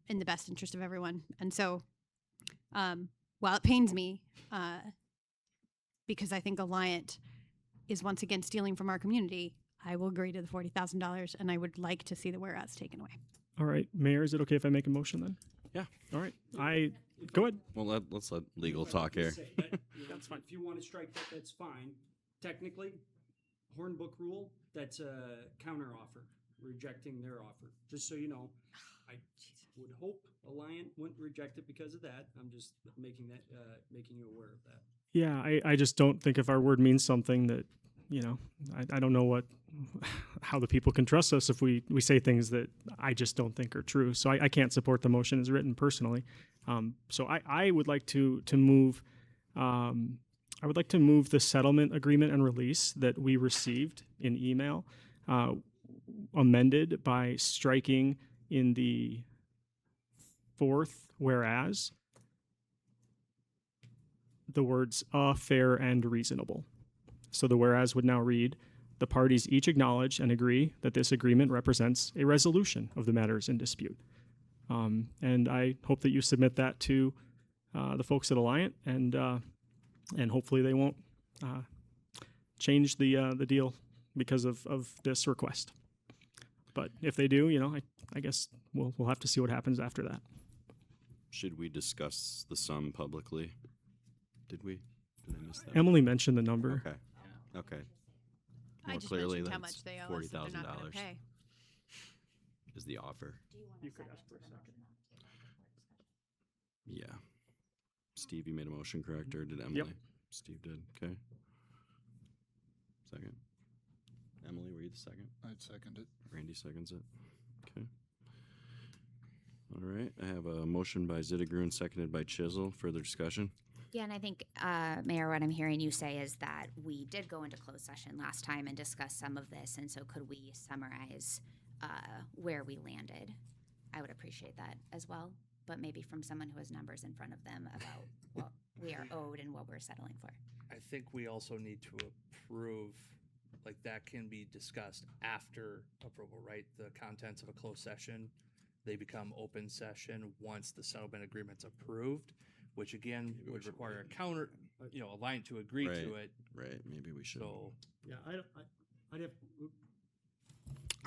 in the best interest of everyone. And so, while it pains me, because I think Alliant is once again stealing from our community, I will agree to the $40,000, and I would like to see the whereas taken away. All right, Mayor, is it okay if I make a motion then? Yeah. All right, go ahead. Well, let's let legal talk here. That's fine. If you want to strike that, that's fine. Technically, Hornbook rule, that's a counter offer, rejecting their offer. Just so you know, I would hope Alliant wouldn't reject it because of that. I'm just making you aware of that. Yeah, I just don't think if our word means something that, I don't know how the people can trust us if we say things that I just don't think are true. So I can't support the motion as written personally. So I would like to move. I would like to move the settlement agreement and release that we received in email, amended by striking in the fourth whereas the words fair and reasonable. So the whereas would now read, the parties each acknowledge and agree that this agreement represents a resolution of the matters in dispute. And I hope that you submit that to the folks at Alliant, and hopefully they won't change the deal because of this request. But if they do, I guess we'll have to see what happens after that. Should we discuss the sum publicly? Did we? Did I miss that? Emily mentioned the number. Okay. Okay. I just mentioned how much they owe us that they're not going to pay. Is the offer. You could ask for a second. Yeah. Steve, you made a motion, correct? Or did Emily? Yep. Steve did. Okay. Second. Emily, were you the second? I'd second it. Randy seconds it. Okay. All right. I have a motion by Zittigrun, seconded by Chisel. Further discussion? Yeah, and I think, Mayor, what I'm hearing you say is that we did go into closed session last time and discuss some of this, and so could we summarize where we landed? I would appreciate that as well, but maybe from someone who has numbers in front of them about what we are owed and what we're settling for. I think we also need to approve, like that can be discussed after approval, right? The contents of a closed session, they become open session once the settlement agreement's approved, which again would require a counter, a line to agree to it. Right. Maybe we should. So Yeah, I'd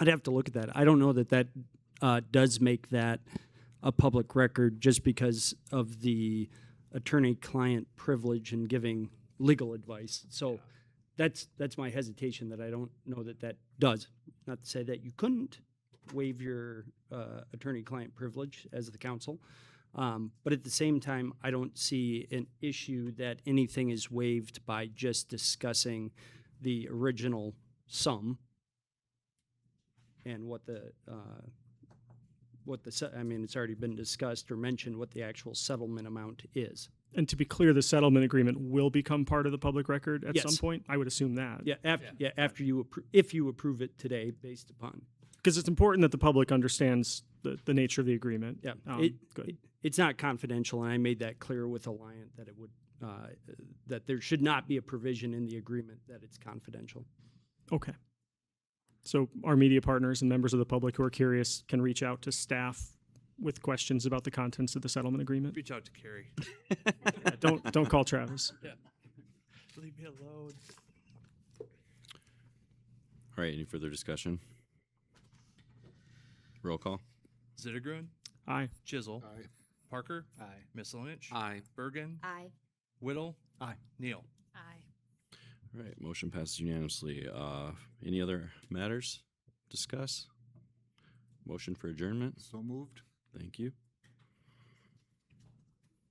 have to look at that. I don't know that does make that a public record just because of the attorney-client privilege in giving legal advice. So that's my hesitation, that I don't know that does. Not to say that you couldn't waive your attorney-client privilege as the council, but at the same time, I don't see an issue that anything is waived by just discussing the original sum and it's already been discussed or mentioned what the actual settlement amount is. And to be clear, the settlement agreement will become part of the public record at some point. I would assume that. Yeah, after you if you approve it today, based upon. Because it's important that the public understands the nature of the agreement. Yeah, good. It's not confidential, and I made that clear with Alliant that it would that there should not be a provision in the agreement that it's confidential. Okay. So our media partners and members of the public who are curious can reach out to staff with questions about the contents of the settlement agreement. reach out to Carrie. Yeah, don't call Travis. Yeah. Leave me alone. All right. Any further discussion? Roll call. Zittigrun? Aye. Chisel? Aye. Parker? Aye. Miss Lynch? Aye. Bergen? Aye. Whittle? Aye. Neal? Aye. All right. Motion passes unanimously. Any other matters? Discuss? Motion for adjournment? So moved. Thank you.